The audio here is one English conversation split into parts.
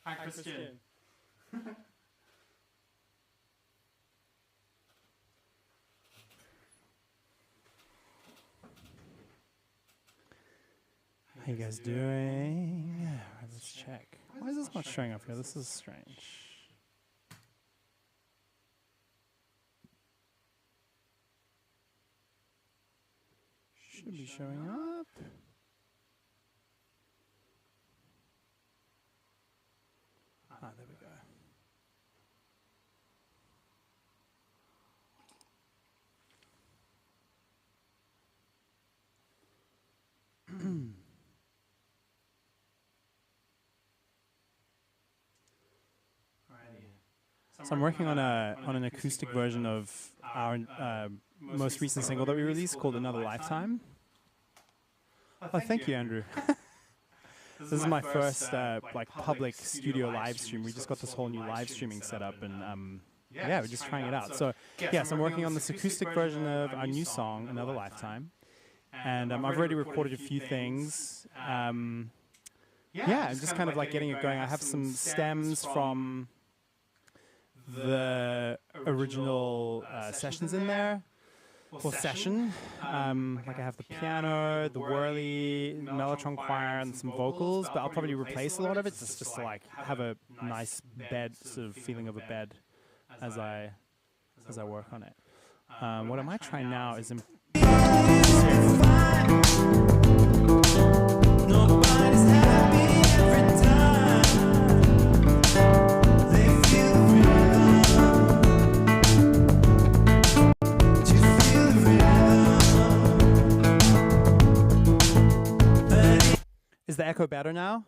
Hi, Christian. How you guys doing? Right, let's check. Why is this not showing up here? This is strange. Should be showing up. Ah, there we go. So I'm working on an acoustic version of our most recent single that we released called Another Lifetime. Oh, thank you, Andrew. This is my first like public studio live stream. We just got this whole new live streaming setup, and yeah, we're just trying it out. So yes, I'm working on this acoustic version of our new song, Another Lifetime, and I've already recorded a few things. Yeah, I'm just kind of like getting it going. I have some stems from the original sessions in there. Full session. Like I have the piano, the whirly, Melotron choir, and some vocals, but I'll probably replace a lot of it just to like have a nice bed, sort of feeling of a bed as I work on it. What I might try now is nobody's happy every time they feel Is the echo better now?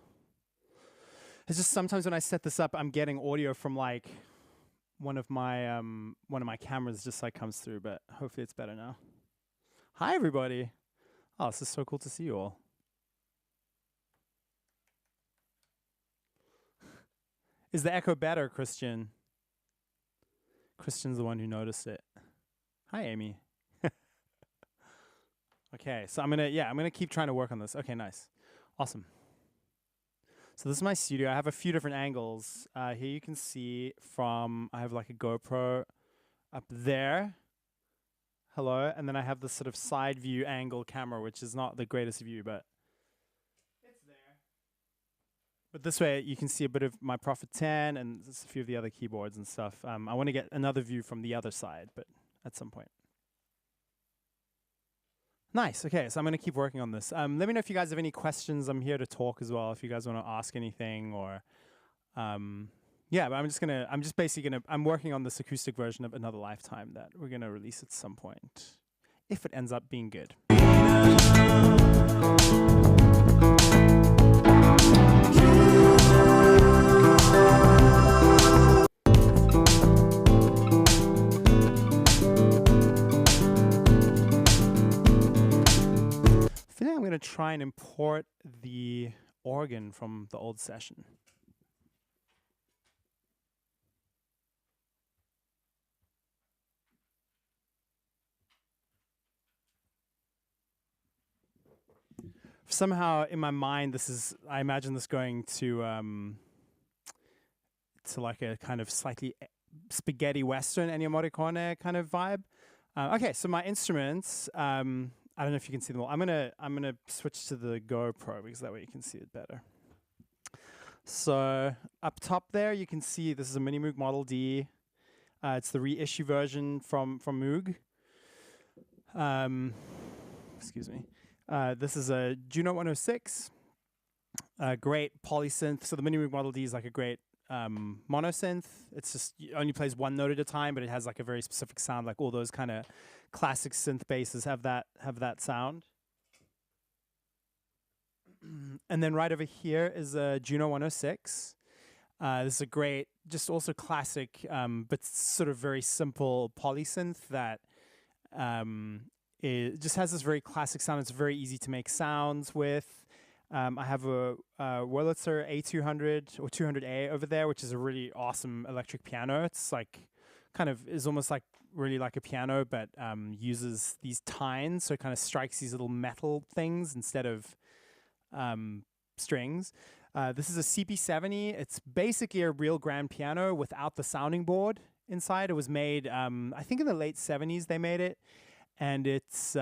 It's just sometimes when I set this up, I'm getting audio from like one of my cameras just like comes through, but hopefully it's better now. Hi everybody. Oh, this is so cool to see you all. Is the echo better, Christian? Christian's the one who noticed it. Hi, Amy. Okay, so I'm gonna keep trying to work on this. Okay, nice. Awesome. So this is my studio. I have a few different angles. Here you can see I have like a GoPro up there. Hello. And then I have this sort of side view angle camera, which is not the greatest view, but it's there. But this way you can see a bit of my Prophet 10 and just a few of the other keyboards and stuff. I want to get another view from the other side, but at some point. Nice. Okay, so I'm going to keep working on this. Let me know if you guys have any questions. I'm here to talk as well. If you guys want to ask anything, or yeah. But I'm working on this acoustic version of Another Lifetime that we're going to release at some point, if it ends up being good. I think I'm going to try and import the organ from the old session. Somehow in my mind, I imagine this going to like a kind of slightly spaghetti western Ennio Morricone kind of vibe. Okay, so my instruments. I don't know if you can see them all. I'm gonna switch to the GoPro because that way you can see it better. So up top there, you can see this is a Mini Moog Model D. It's the reissue version from Moog. Excuse me. This is a Juno 106. Great polysynth. So the Mini Moog Model D is like a great monosynth. It's just it only plays one note at a time, but it has like a very specific sound. Like all those kind of classic synth basses have that sound. And then right over here is a Juno 106. This is a great, just also classic, but sort of very simple polysynth that it just has this very classic sound. It's very easy to make sounds with. I have a Wurlitzer A200 or 200A over there, which is a really awesome electric piano. It's like is almost like really like a piano, but uses these tines, so it kind of strikes these little metal things instead of strings. This is a CP70. It's basically a real grand piano without the sounding board inside. It was made, I think in the late 70s they made it. And it's,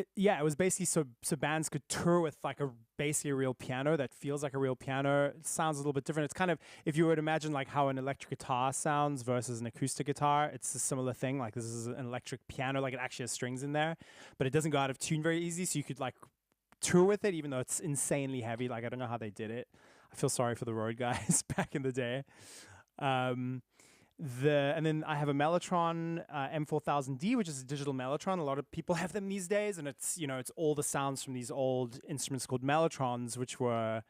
it was basically so bands could tour with like basically a real piano that feels like a real piano. It sounds a little bit different. It's kind of, if you would imagine like how an electric guitar sounds versus an acoustic guitar, it's a similar thing. Like this is an electric piano, like it actually has strings in there, but it doesn't go out of tune very easy. So you could like tour with it, even though it's insanely heavy. Like I don't know how they did it. I feel sorry for the road guys back in the day. And then I have a Melotron M4000D, which is a digital Melotron. A lot of people have them these days, and it's it's all the sounds from these old instruments called Melotrons, which were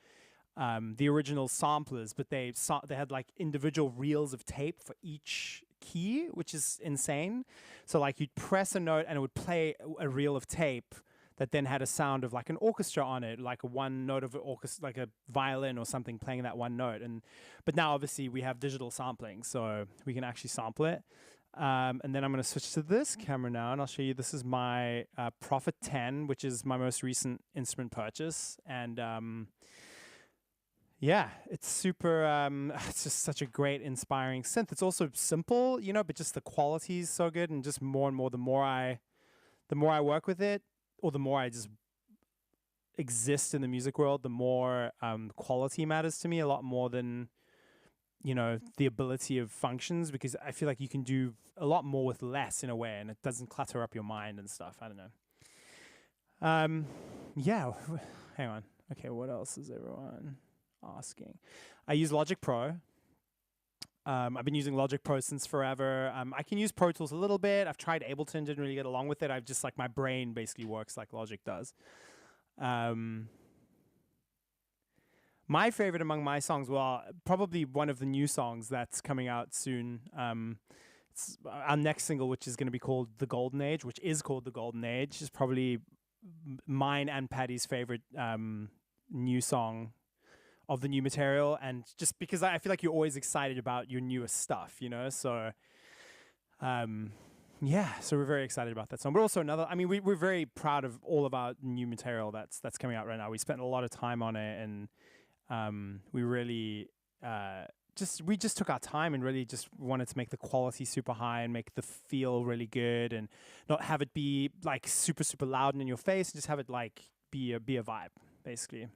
the original samplers, but they had like individual reels of tape for each key, which is insane. So like you'd press a note and it would play a reel of tape that then had a sound of like an orchestra on it, like a one note of an orchestra, like a violin or something playing that one note. But now obviously we have digital sampling, so we can actually sample it. And then I'm going to switch to this camera now, and I'll show you. This is my Prophet 10, which is my most recent instrument purchase. And yeah, it's super, it's just such a great, inspiring synth. It's also simple, but just the quality is so good. And just more and more, the more I work with it, or the more I just exist in the music world, the more quality matters to me a lot more than, the ability of functions, because I feel like you can do a lot more with less in a way, and it doesn't clutter up your mind and stuff. I don't know. Yeah, hang on. Okay, what else is everyone asking? I use Logic Pro. I've been using Logic Pro since forever. I can use Pro Tools a little bit. I've tried Ableton, didn't really get along with it. I've just like my brain basically works like Logic does. My favorite among my songs, well, probably one of the new songs that's coming out soon. It's our next single, which is going to be called The Golden Age, which is called The Golden Age, is probably mine and Patty's favorite new song of the new material. And just because I feel like you're always excited about your newest stuff, so yeah, so we're very excited about that song. But also we're very proud of all of our new material that's coming out right now. We spent a lot of time on it, and we really just took our time and really just wanted to make the quality super high and make the feel really good, and not have it be like super, super loud and in your face, and just have it like be a vibe, basically.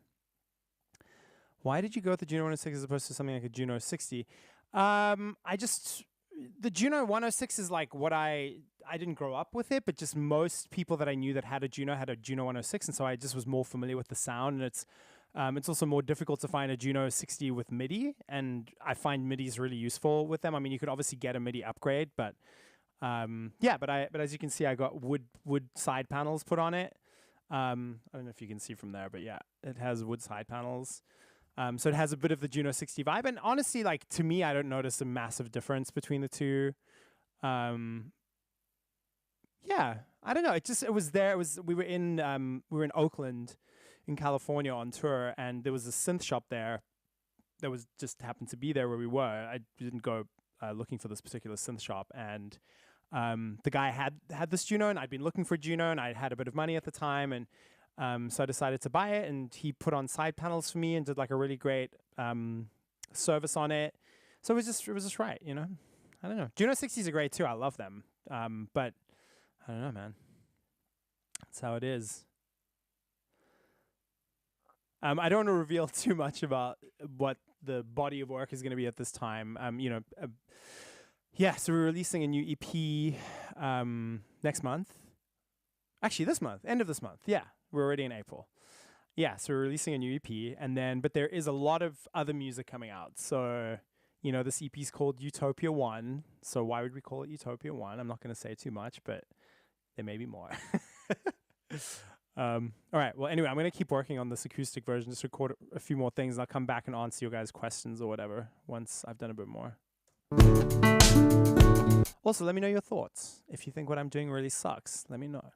Why did you go with the Juno 106 as opposed to something like a Juno 60? The Juno 106 is like what I didn't grow up with it, but just most people that I knew that had a Juno 106, and so I just was more familiar with the sound. And it's also more difficult to find a Juno 60 with MIDI, and I find MIDI is really useful with them. I mean, you could obviously get a MIDI upgrade, but but as you can see, I got wood side panels put on it. I don't know if you can see from there, but yeah, it has wood side panels. So it has a bit of the Juno 60 vibe. And honestly, like to me, I don't notice a massive difference between the two. Yeah, I don't know. It was there. We were in Oakland in California on tour, and there was a synth shop there that was just happened to be there where we were. I didn't go looking for this particular synth shop, and the guy had this Juno, and I'd been looking for a Juno, and I had a bit of money at the time, and so I decided to buy it, and he put on side panels for me and did like a really great service on it. So it was just right, I don't know. Juno 60s are great too. I love them. But I don't know, man. That's how it is. I don't want to reveal too much about what the body of work is going to be at this time. Yeah, so we're releasing a new EP next month. Actually, this month, end of this month. Yeah. We're already in April. Yeah, so we're releasing a new EP, but there is a lot of other music coming out. So, this EP is called Utopia 1. So why would we call it Utopia 1? I'm not going to say too much, but there may be more. All right, well, anyway, I'm going to keep working on this acoustic version, just record a few more things, and I'll come back and answer your guys' questions or whatever once I've done a bit more. Also, let me know your thoughts. If you think what I'm doing really sucks, let me know.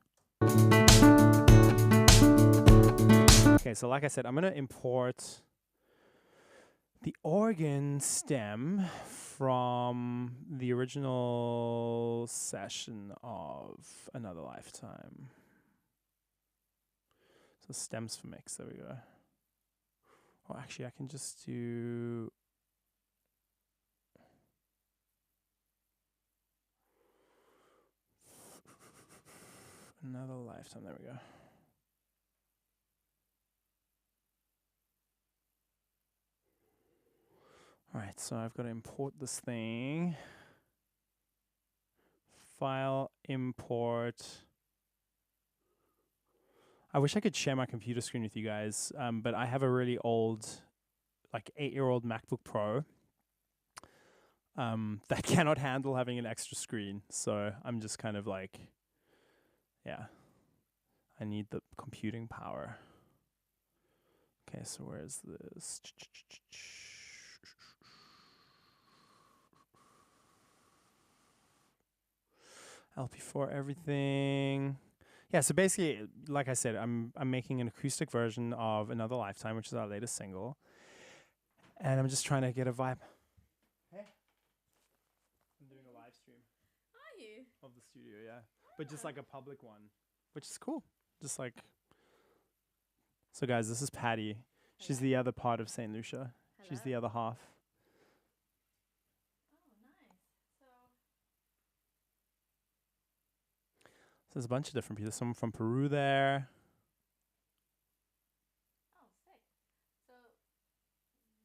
Okay, so like I said, I'm going to import the organ stem from the original session of Another Lifetime. So stems for mix. There we go. Oh, actually, I can just do. Another lifetime. There we go. All right, so I've got to import this thing. File, import. I wish I could share my computer screen with you guys, but I have a really old, like 8-year-old MacBook Pro that cannot handle having an extra screen. So I'm just kind of like, yeah, I need the computing power. Okay, so where's this? LP4 everything. Yeah, so basically, like I said, I'm making an acoustic version of Another Lifetime, which is our latest single. And I'm just trying to get a vibe. Hey. I'm doing a live stream. Are you? Of the studio, yeah. But just like a public one, which is cool. Just like. So guys, this is Patty. She's the other part of St. Lucia. Hello. She's the other half. Oh, nice. So there's a bunch of different people. There's someone from Peru there. Oh, sick. So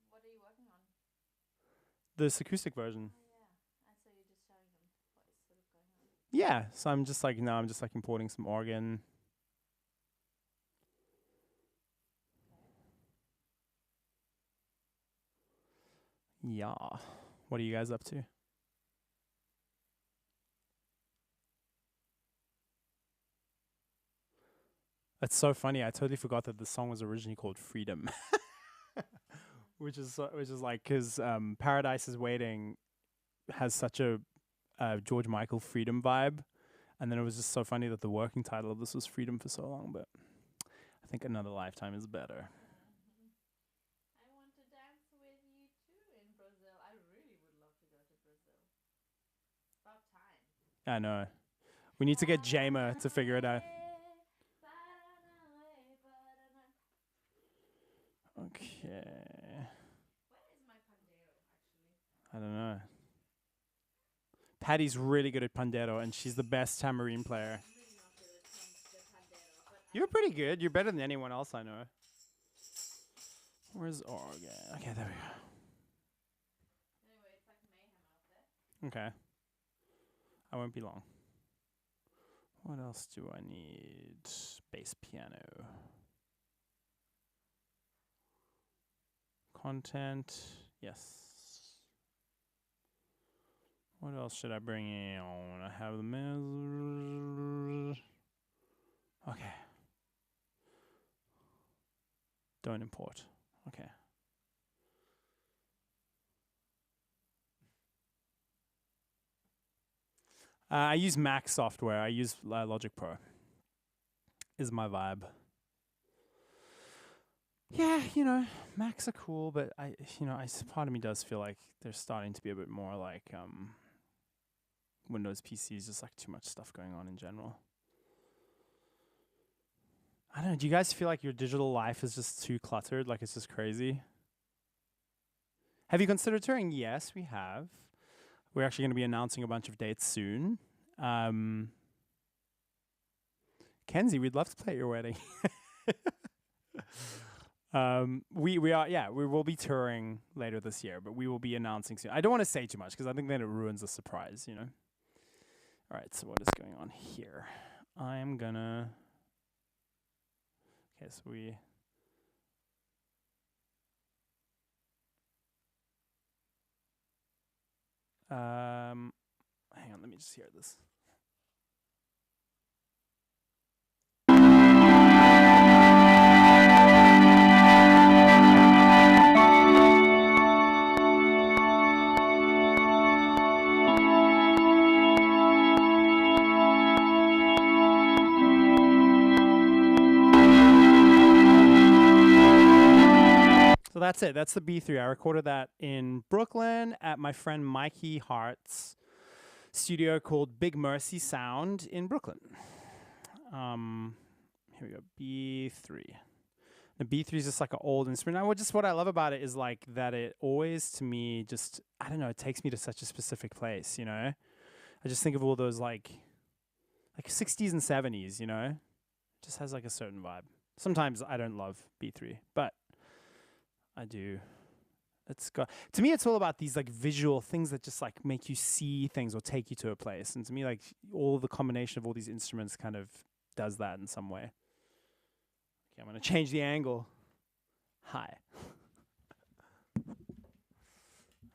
what are you working on? This acoustic version. Oh, yeah. So you're just showing them what is sort of going on. Yeah, so I'm just like, now I'm just like importing some organ. Yeah. What are you guys up to? It's so funny. I totally forgot that the song was originally called Freedom. which is like, because Paradise is Waiting has such a George Michael Freedom vibe. And then it was just so funny that the working title of this was Freedom for so long. But I think Another Lifetime is better. I want to dance with you too in Brazil. I really would love to go to Brazil. About time. I know. We need to get Jamer to figure it out. Okay. Where is my pandero, actually? I don't know. Patty's really good at pandero, and she's the best tambourine player. I'm really not good at the pandero, but You're pretty good. You're better than anyone else I know. Where's organ? Okay, there we go. anyway, it's like mayhem out there. Okay. I won't be long. What else do I need? Bass piano. Content. Yes. What else should I bring in? I have the okay. Don't import. Okay. I use Mac software. I use Logic Pro. Is my vibe. Yeah, Macs are cool, but part of me does feel like they're starting to be a bit more like Windows PCs, just like too much stuff going on in general. I don't know. Do you guys feel like your digital life is just too cluttered? Like it's just crazy? Have you considered touring? Yes, we have. We're actually going to be announcing a bunch of dates soon. Kenzie, we'd love to play at your wedding. We will be touring later this year, but we will be announcing soon. I don't want to say too much because I think then it ruins the surprise, All right, so what is going on here? I'm gonna. Okay, so we. Hang on, let me just hear this. So that's it. That's the B3. I recorded that in Brooklyn at my friend Mikey Hart's studio called Big Mercy Sound in Brooklyn. here we go, B3. The B3 is just like an old instrument. Now, just what I love about it is like that it always, to me, just, I don't know, it takes me to such a specific place, you know? I just think of all those like 60s and 70s, you know? It just has like a certain vibe. Sometimes I don't love B3, but I do. It's got, to me, it's all about these like visual things that just like make you see things or take you to a place. And to me, like all the combination of all these instruments kind of does that in some way. Okay, I'm going to change the angle. Hi.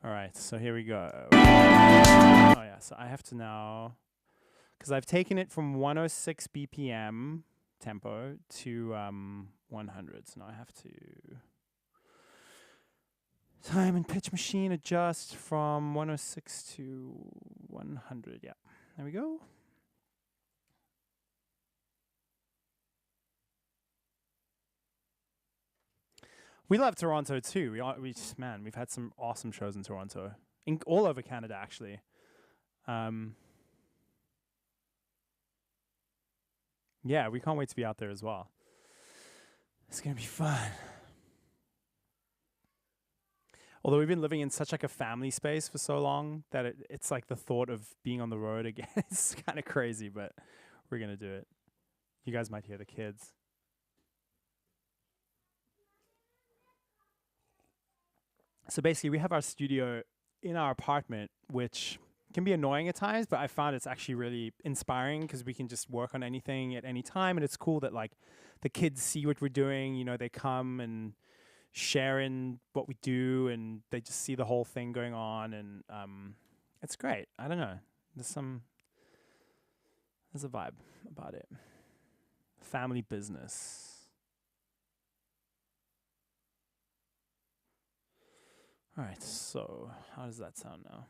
All right, so here we go. Oh yeah, so I have to now, because I've taken it from 106 BPM tempo to 100. So now I have to time and pitch machine adjust from 106 to 100. Yeah, there we go. We love Toronto too. We've had some awesome shows in Toronto, all over Canada actually. Yeah, we can't wait to be out there as well. It's gonna be fun. Although we've been living in such like a family space for so long that it's like the thought of being on the road again is kind of crazy, but we're gonna do it. You guys might hear the kids. So basically, we have our studio in our apartment, which can be annoying at times, but I found it's actually really inspiring because we can just work on anything at any time, and it's cool that like the kids see what we're doing. You know, they come and share in what we do, and they just see the whole thing going on, and it's great. I don't know. There's a vibe about it. Family business. All right, so how does that sound now?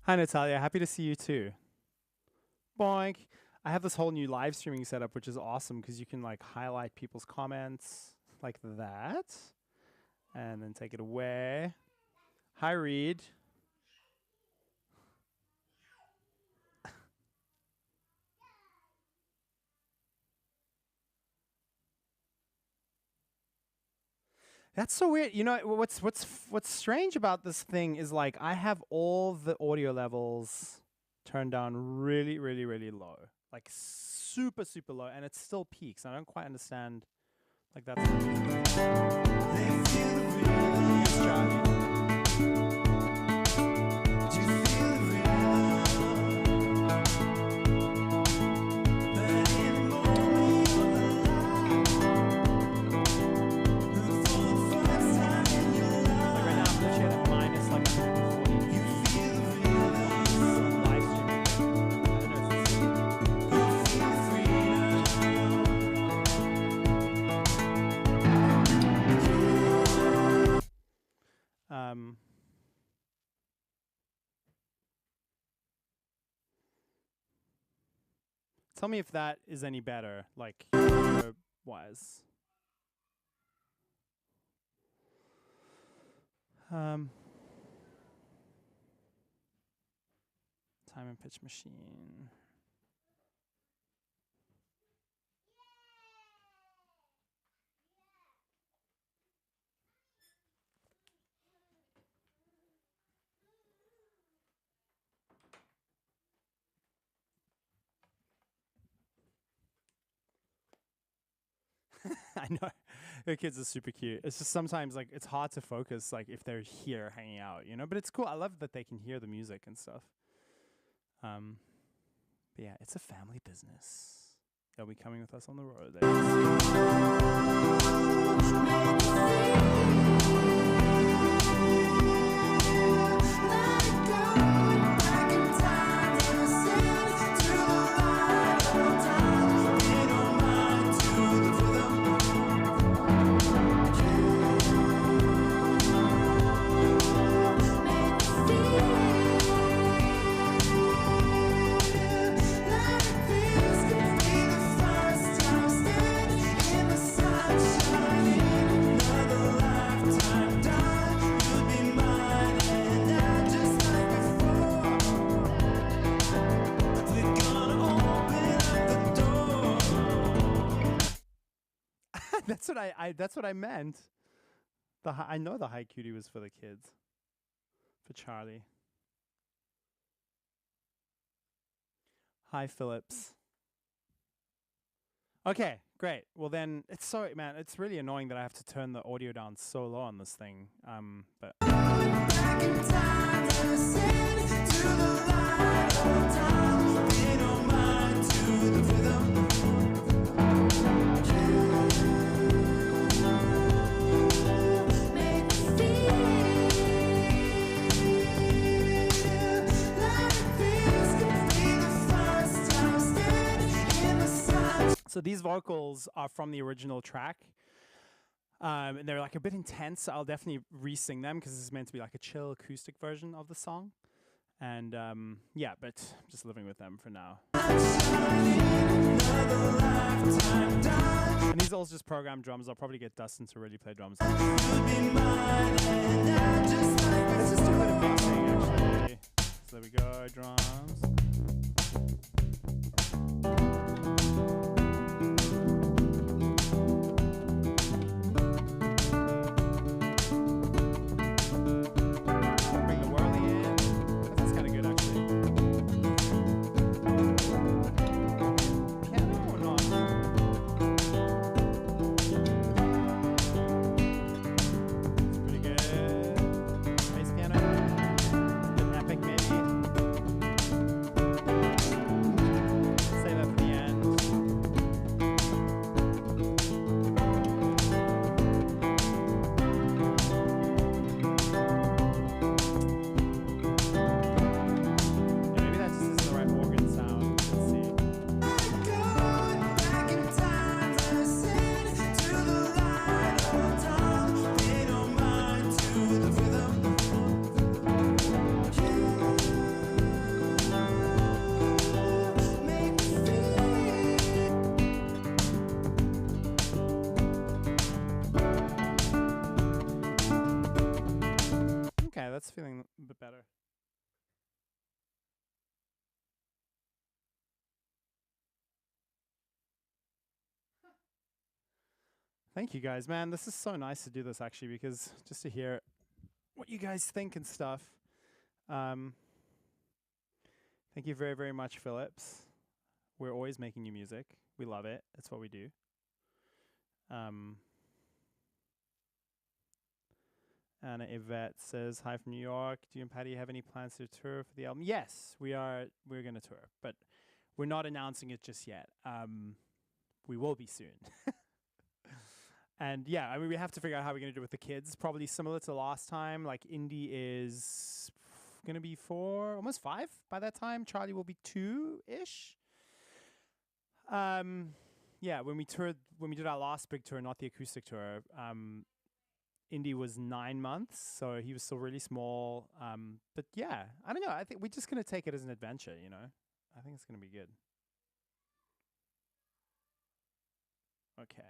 Hi, Natalia. Happy to see you too. Boink. I have this whole new live streaming setup, which is awesome because you can like highlight people's comments like that and then take it away. Hi, Reed. That's so weird. You know what's strange about this thing is like I have all the audio levels turned down really, really, really low, like super, super low, and it still peaks. I don't quite understand. Like that's. Tell me if that is any better, like wise. Time and pitch machine. I know. The kids are super cute. It's just sometimes like it's hard to focus like if they're here hanging out, you know? But it's cool. I love that they can hear the music and stuff. But yeah, it's a family business. they'll be coming with us on the road. That's what I meant. I know the Hi Cutie was for the kids, for Charlie. Hi Phillips. Okay, great. Well then, it's really annoying that I have to turn the audio down so low on this thing. But. So these vocals are from the original track, and they're like a bit intense. So I'll definitely re-sing them because this is meant to be like a chill acoustic version of the song. And yeah, but I'm just living with them for now. And these are all just programmed drums. I'll probably get Dustin to really play drums. Let's just do a bit of mixing actually. So there we go, drums. That's feeling a bit better. Thank you guys, man. This is so nice to do this actually, because just to hear what you guys think and stuff. Thank you very, very much, Phillips. We're always making new music. We love it. That's what we do. Anna Yvette says, hi from New York. Do you and Patty have any plans to tour for the album? Yes, we are. We're going to tour, but we're not announcing it just yet. We will be soon. And yeah, I mean, we have to figure out how we're going to do it with the kids. Probably similar to last time. Like Indy is going to be 4, almost 5 by that time. Charlie will be 2-ish. Yeah, when we did our last big tour, not the acoustic tour, Indy was 9 months, so he was still really small. But yeah, I don't know. I think we're just going to take it as an adventure, you know. I think it's going to be good. Okay.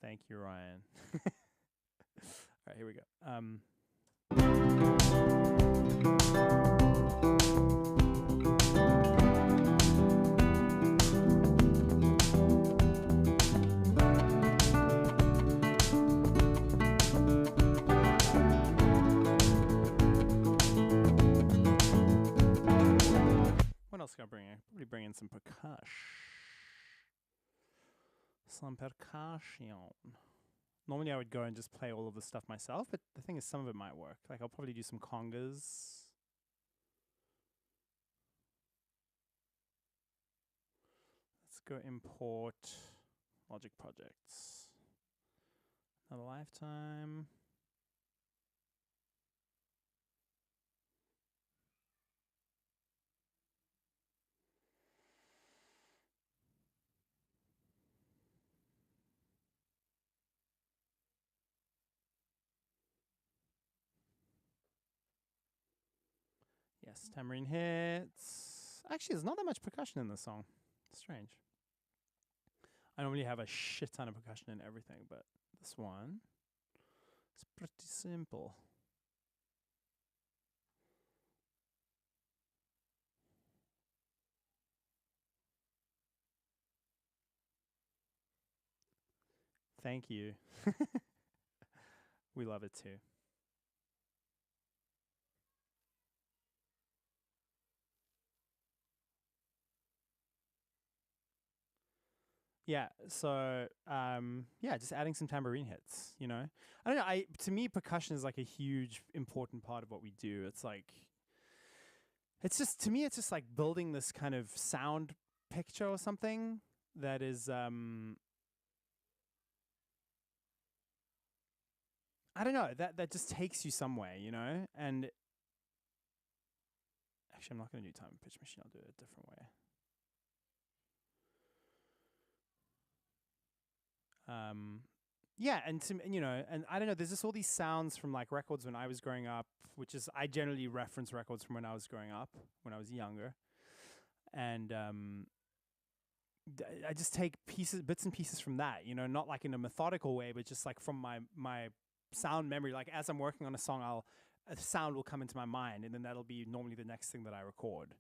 Thank you, Ryan. All right, here we go. What else can I bring in? Probably bring in some percussion. Some percussion. Normally I would go and just play all of the stuff myself, but the thing is some of it might work. Like I'll probably do some congas. Let's go import Logic projects. Another lifetime. Yes, tambourine hits. Actually, there's not that much percussion in this song. Strange. I normally have a shit ton of percussion in everything, but this one is pretty simple. Thank you. We love it too. Yeah, so yeah, just adding some tambourine hits, you know. I don't know, to me percussion is like a huge important part of what we do. It's like it's just like building this kind of sound picture or something that is I don't know, that just takes you somewhere, you know? And actually I'm not going to do time pitch machine, I'll do it a different way. Yeah, and you know, and I don't know, there's just all these sounds from like records when I was growing up, which is I generally reference records from when I was growing up, when I was younger, and I just take bits and pieces from that, you know, not like in a methodical way, but just like from my sound memory. Like as I'm working on a song, a sound will come into my mind, and then that'll be normally the next thing that I record.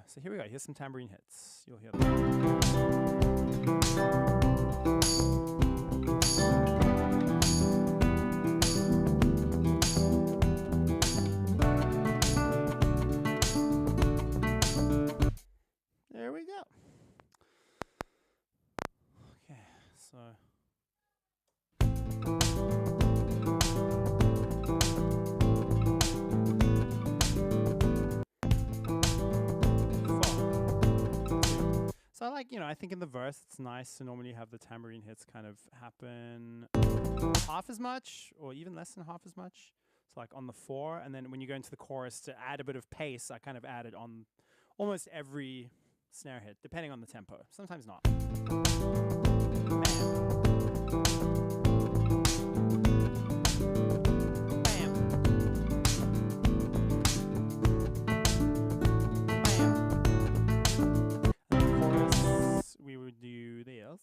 So here we go. Here's some tambourine hits. You'll hear them. There we go. Okay, so. So I like, you know, I think in the verse it's nice to normally have the tambourine hits kind of happen half as much or even less than half as much. So like on the 4, and then when you go into the chorus to add a bit of pace, I kind of add it on almost every snare hit, depending on the tempo. Sometimes not. We would do this.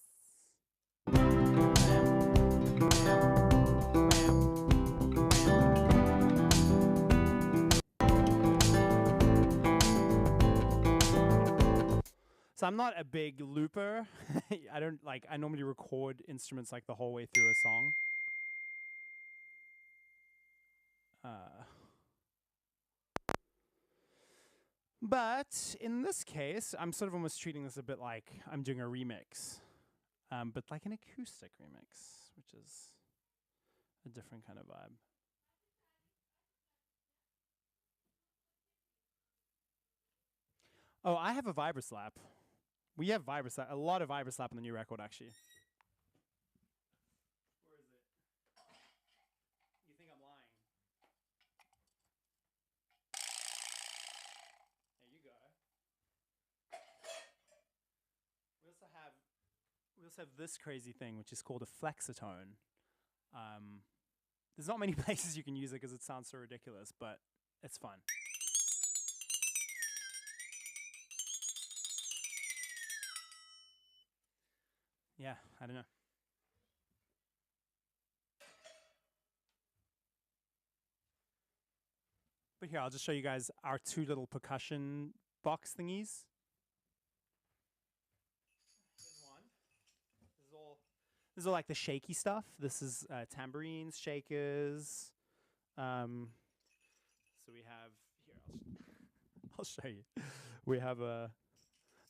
So I'm not a big looper. I normally record instruments like the whole way through a song. But in this case, I'm sort of almost treating this a bit like I'm doing a remix, but like an acoustic remix, which is a different kind of vibe. Oh, I have a vibroslap. We have vibroslap, a lot of vibroslap on the new record, actually. Where is it? You think I'm lying? There you go. We also have this crazy thing, which is called a flexitone. There's not many places you can use it because it sounds so ridiculous, but it's fun. Yeah, I don't know. But here, I'll just show you guys our 2 little percussion box thingies. Here's one. This is all like the shaky stuff. This is tambourines, shakers. So we have here. I'll show you. We have a.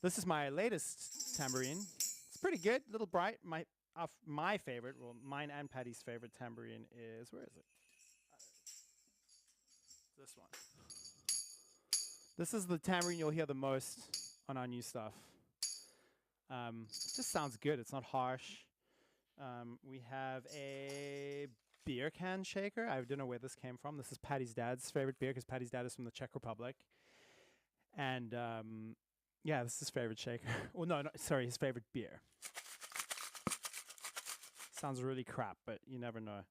This is my latest tambourine. It's pretty good, a little bright. My favorite, well, mine and Patty's favorite tambourine is, where is it? This one. This is the tambourine you'll hear the most on our new stuff. It just sounds good. It's not harsh. We have a beer can shaker. I don't know where this came from. This is Patty's dad's favorite beer because Patty's dad is from the Czech Republic. And yeah, this is his favorite shaker. Well, no, sorry, his favorite beer. Sounds really crap, but you never know.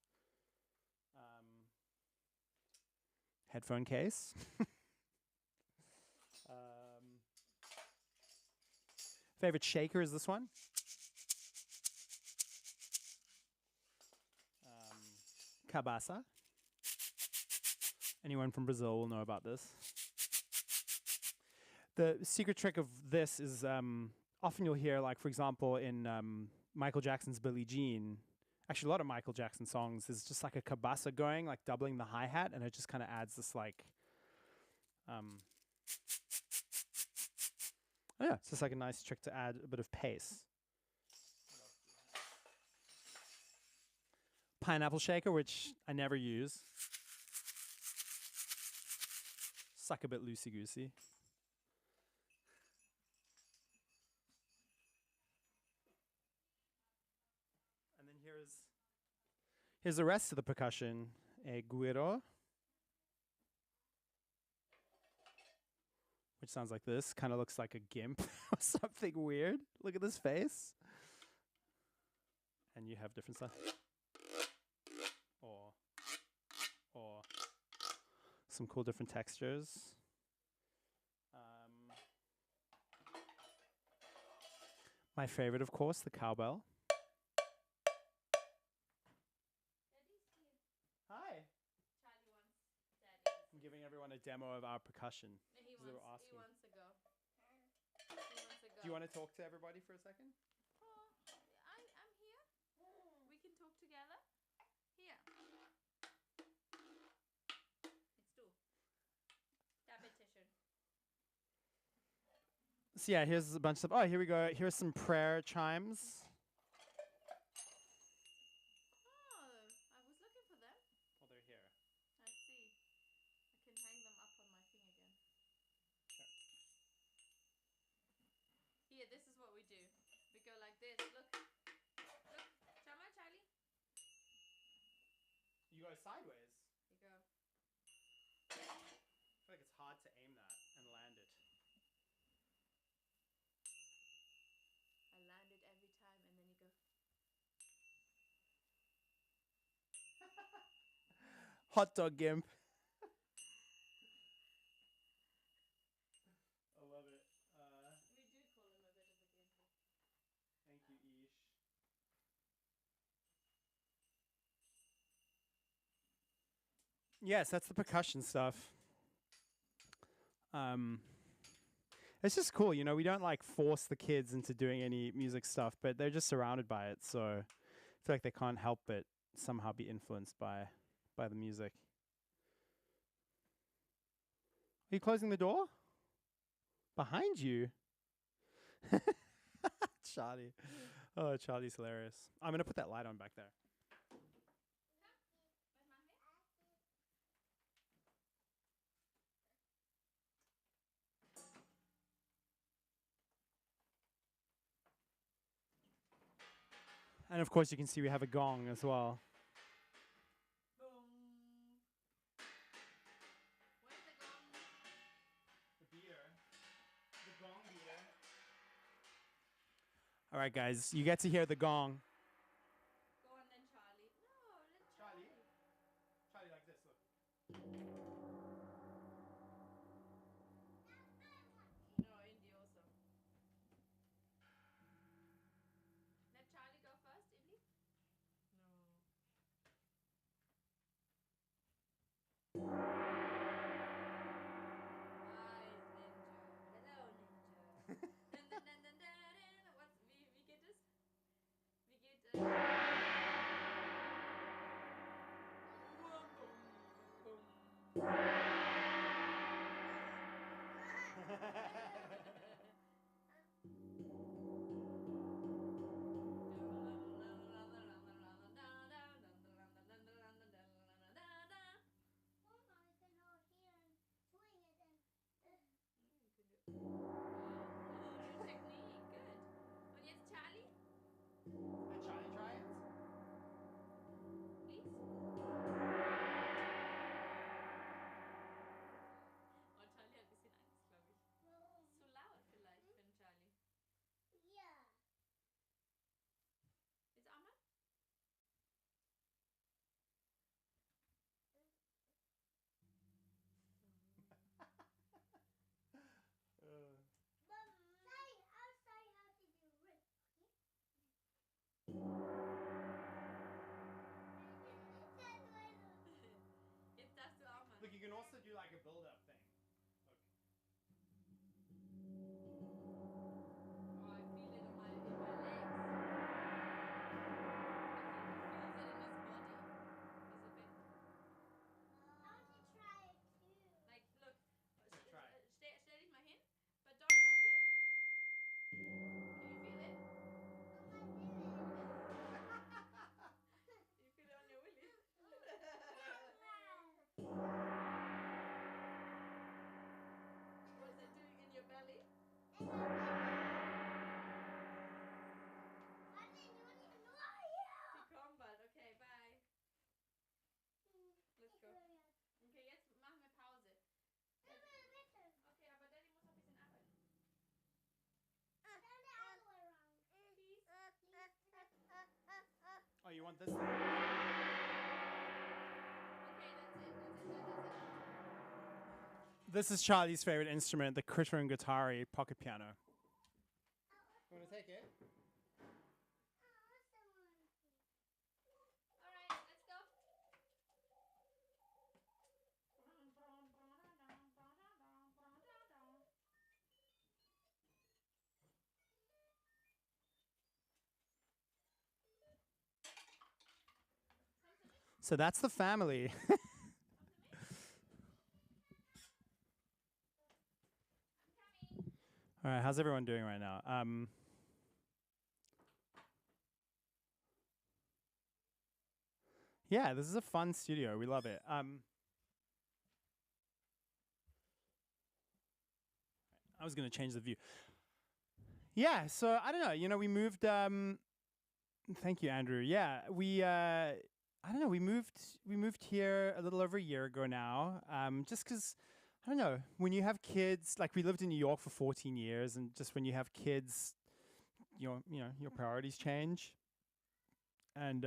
Headphone case. Favorite shaker is this one. Cabaça. Anyone from Brazil will know about this. The secret trick of this is often you'll hear, like, for example, in Michael Jackson's Billie Jean, actually a lot of Michael Jackson songs, there's just like a cabaça going, like doubling the hi-hat, and it just kind of adds this like, yeah, it's just like a nice trick to add a bit of pace. Pineapple shaker, which I never use. Suck a bit loosey-goosey. And then here's the rest of the percussion. A guiro, which sounds like this. Kind of looks like a gimp or something weird. Look at this face. And you have different stuff. Or some cool different textures. My favorite, of course, the cowbell. Hi. Charlie wants Daddy. I'm giving everyone a demo of our percussion. He They were wants asking. to go. He wants to go. Do you want to talk to everybody for a second? Oh, I'm here. We can talk together. Here. It's two. Repetition. So yeah, here's a bunch of stuff. Oh, here we go. Here's some prayer chimes. Oh, I was looking for them. Oh, they're here. I see. I can hang them up on my thing again. Sure. Here, this is what we do. We go like this. Look. Look. Chama, Charlie. You go sideways. You go. I feel like it's hard to aim that and land it. I land it every time and then you go. Hot dog gimp. I love it. We do call him a bit of a gimpy. Thank you, Ish. Yes, that's the percussion stuff. It's just cool, you know. We don't like force the kids into doing any music stuff, but they're just surrounded by it, so I feel like they can't help but somehow be influenced by the music. Are you closing the door? Behind you? Charlie. Oh, Charlie's hilarious. I'm going to put that light on back there. And of course you can see we have a gong as well. Boom. Where's the gong? The beater. The gong beater. All right, guys, you get to hear the gong. Go on then, Charlie. No, let Charlie? Charlie, like this, look. No, Indy also. Let Charlie go first, Indy. No. Hi, Ninja. Hello, Ninja. Dun, dun, dun, dun, dun. What's wie geht es? Wie geht es? you can also do like a build-up thing. Oh, I feel it in my legs. I think he feels it in his body. He's a bit. I want to try it too. Like, look. Just try it. Stell dich mal hin, but don't touch it. Can you feel it? You feel it on your willy? What is it doing in your belly? Combat. Okay, bye. Let's go. Okay, jetzt machen wir Pause. Okay, aber Daddy muss noch ein bisschen arbeiten. Oh, you want this thing? Okay, that's it. This is Charlie's favorite instrument, the Critter and Guitari pocket piano. You want to take it? Alright, let's go. So that's the family. All right, how's everyone doing right now? Yeah, this is a fun studio. We love it. I was going to change the view. Yeah, so I don't know. You know, we moved. Thank you, Andrew. Yeah, I don't know. We moved here a little over a year ago now. Just because I don't know. When you have kids, like we lived in New York for 14 years, and just when you have kids, your priorities change, and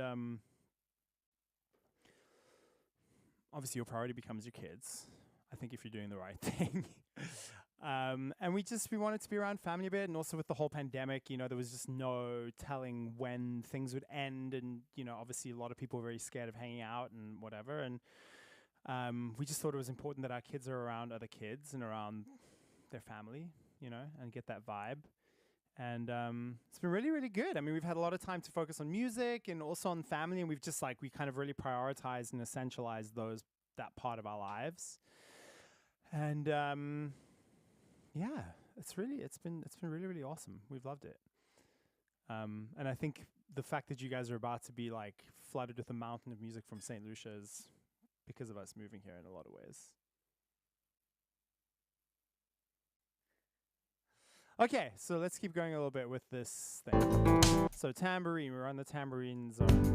obviously your priority becomes your kids. I think if you're doing the right thing. And we wanted to be around family a bit, and also with the whole pandemic, there was just no telling when things would end, and obviously a lot of people were very scared of hanging out and whatever, and we just thought it was important that our kids are around other kids and around their family, and get that vibe. And it's been really, really good. I mean, we've had a lot of time to focus on music and also on family, and we've just we kind of really prioritized and essentialized that part of our lives. And yeah, it's been really, really awesome. We've loved it. And I think the fact that you guys are about to be flooded with a mountain of music from St. Lucia is because of us moving here in a lot of ways. Okay, so let's keep going a little bit with this thing. So tambourine, we're on the tambourine zone.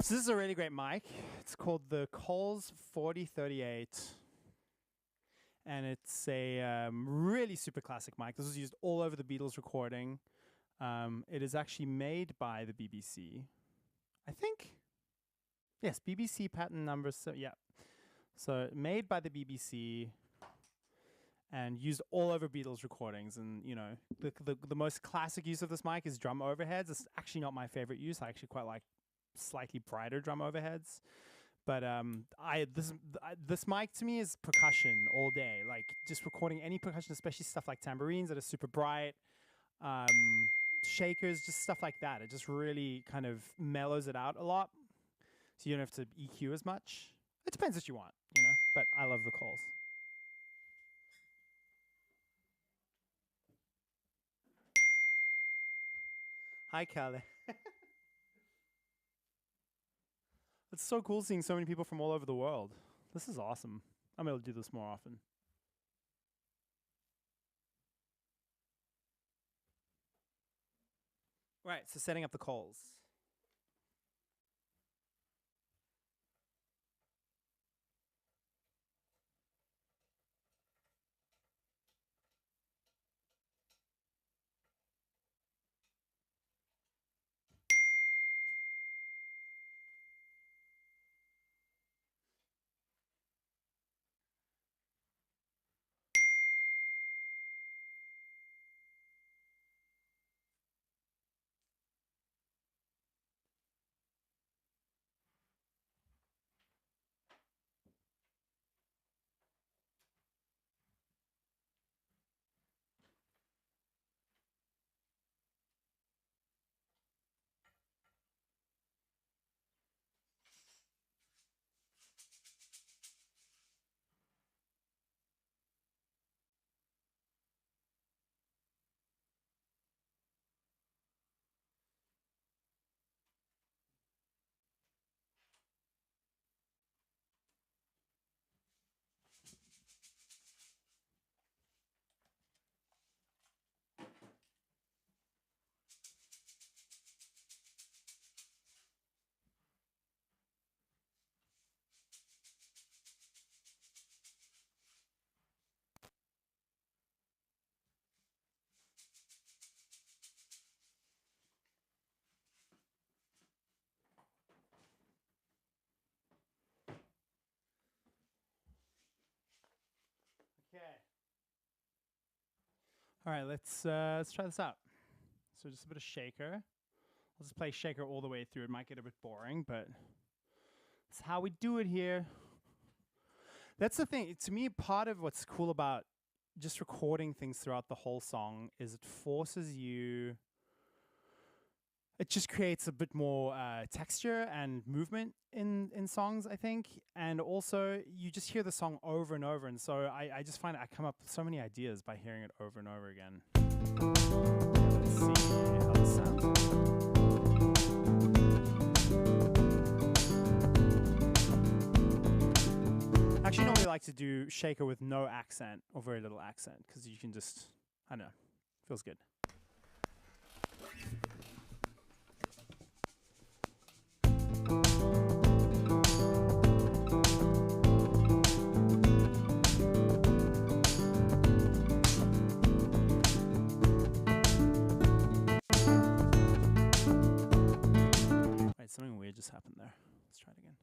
This is a really great mic. It's called the Coles 4038. And it's a really super classic mic. This was used all over the Beatles recording. It is actually made by the BBC. I think. Yes, BBC patent number. So made by the BBC and used all over Beatles recordings. And, the most classic use of this mic is drum overheads. It's actually not my favorite use. I actually quite like slightly brighter drum overheads. But this mic to me is percussion all day. Like just recording any percussion, especially stuff like tambourines that are super bright, shakers, just stuff like that. It just really kind of mellows it out a lot, so you don't have to EQ as much. It depends what you want, you know. But I love the calls. Hi, Callie. It's so cool seeing so many people from all over the world. This is awesome. I'm able to do this more often. Right, so setting up the calls. Okay. All right, let's try this out. So just a bit of shaker. I'll just play shaker all the way through. It might get a bit boring, but it's how we do it here. That's the thing. To me, part of what's cool about just recording things throughout the whole song is it forces you. It just creates a bit more texture and movement in songs, I think. And also, you just hear the song over and over. And so I just find I come up with so many ideas by hearing it over and over again. Let's see how this sounds. I actually normally like to do shaker with no accent or very little accent because you can just, I don't know, feels good. Wait, something weird just happened there. Let's try it again.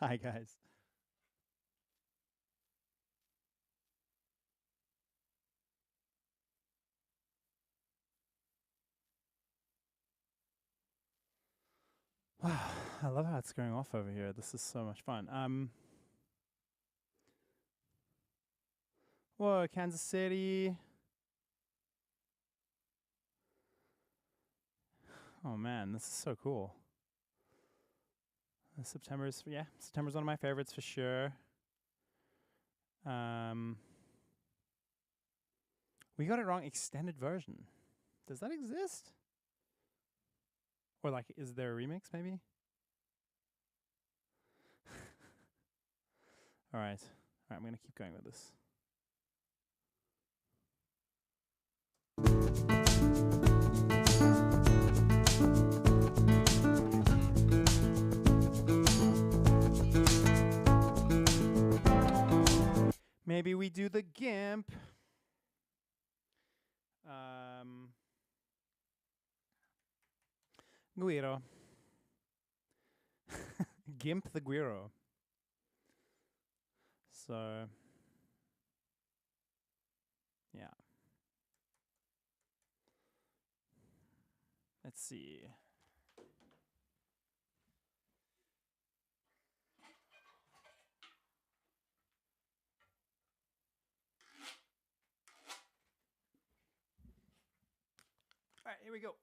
Hi, guys. Wow, I love how it's going off over here. This is so much fun. Whoa, Kansas City. Oh man, this is so cool. September's one of my favorites for sure. We got it wrong. Extended version. Does that exist? Or like, is there a remix maybe? All right, I'm gonna keep going with this. Maybe we do the GIMP. Guiro. GIMP the Guiro. So, yeah. Let's see. All right, here we go.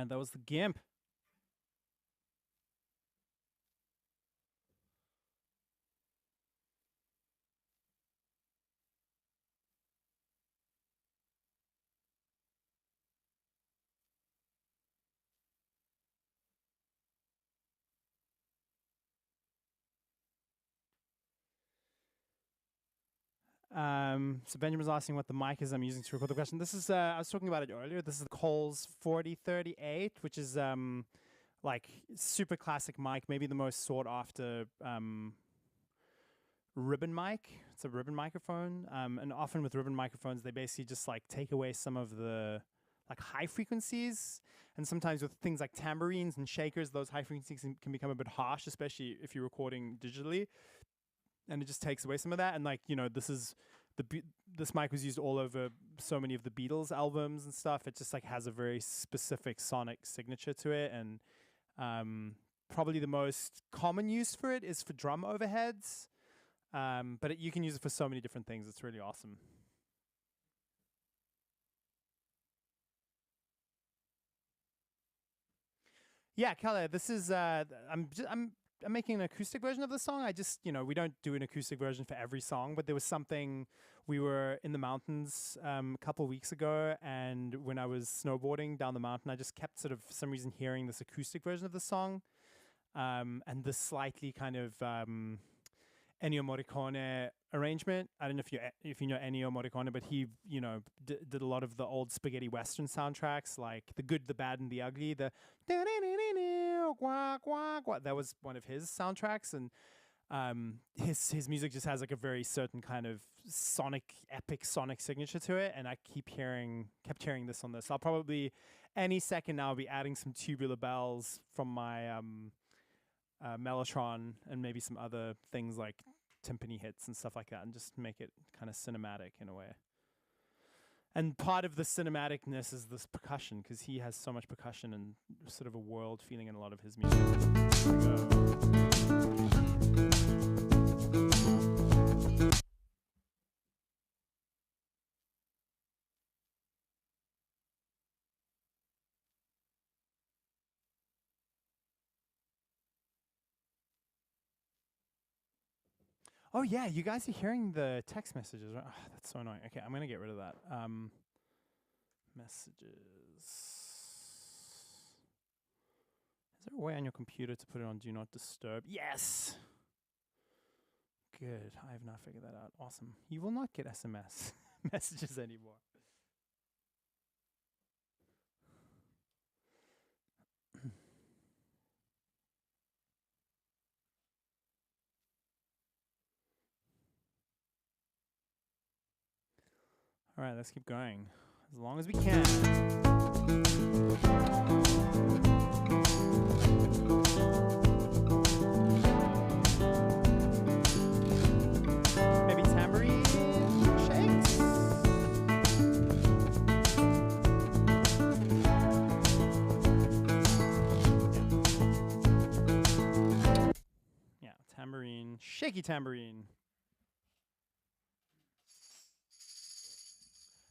That was the GIMP. So Benjamin was asking what the mic is I'm using to record the question. This is, I was talking about it earlier. This is the Coles 4038, which is like super classic mic, maybe the most sought after ribbon mic. It's a ribbon microphone. And often with ribbon microphones, they basically just like take away some of the like high frequencies. And sometimes with things like tambourines and shakers, those high frequencies can become a bit harsh, especially if you're recording digitally. And it just takes away some of that. And like, you know, this mic was used all over so many of the Beatles albums and stuff. It just like has a very specific sonic signature to it. And probably the most common use for it is for drum overheads. But you can use it for so many different things. It's really awesome. Yeah, Kalle, this is I'm making an acoustic version of the song. I just, you know, we don't do an acoustic version for every song, but there was something, we were in the mountains a couple of weeks ago, and when I was snowboarding down the mountain, I just kept sort of, for some reason, hearing this acoustic version of the song, and this slightly kind of Ennio Morricone arrangement. I don't know if you know Ennio Morricone, but he, you know, did a lot of the old spaghetti western soundtracks, like The Good, the Bad, and the Ugly. The that was one of his soundtracks, and his music just has like a very certain kind of epic sonic signature to it. And I kept hearing this on this. I'll probably any second now be adding some tubular bells from my Melotron and maybe some other things like timpani hits and stuff like that, and just make it kind of cinematic in a way. And part of the cinematicness is this percussion, because he has so much percussion and sort of a world feeling in a lot of his music. Oh yeah, you guys are hearing the text messages, right? Oh, that's so annoying. Okay, I'm gonna get rid of that. Messages. Is there a way on your computer to put it on Do Not Disturb? Yes! Good, I have now figured that out. Awesome. You will not get SMS messages anymore. All right, let's keep going as long as we can. Maybe tambourine shakes? Yeah, tambourine, shaky tambourine.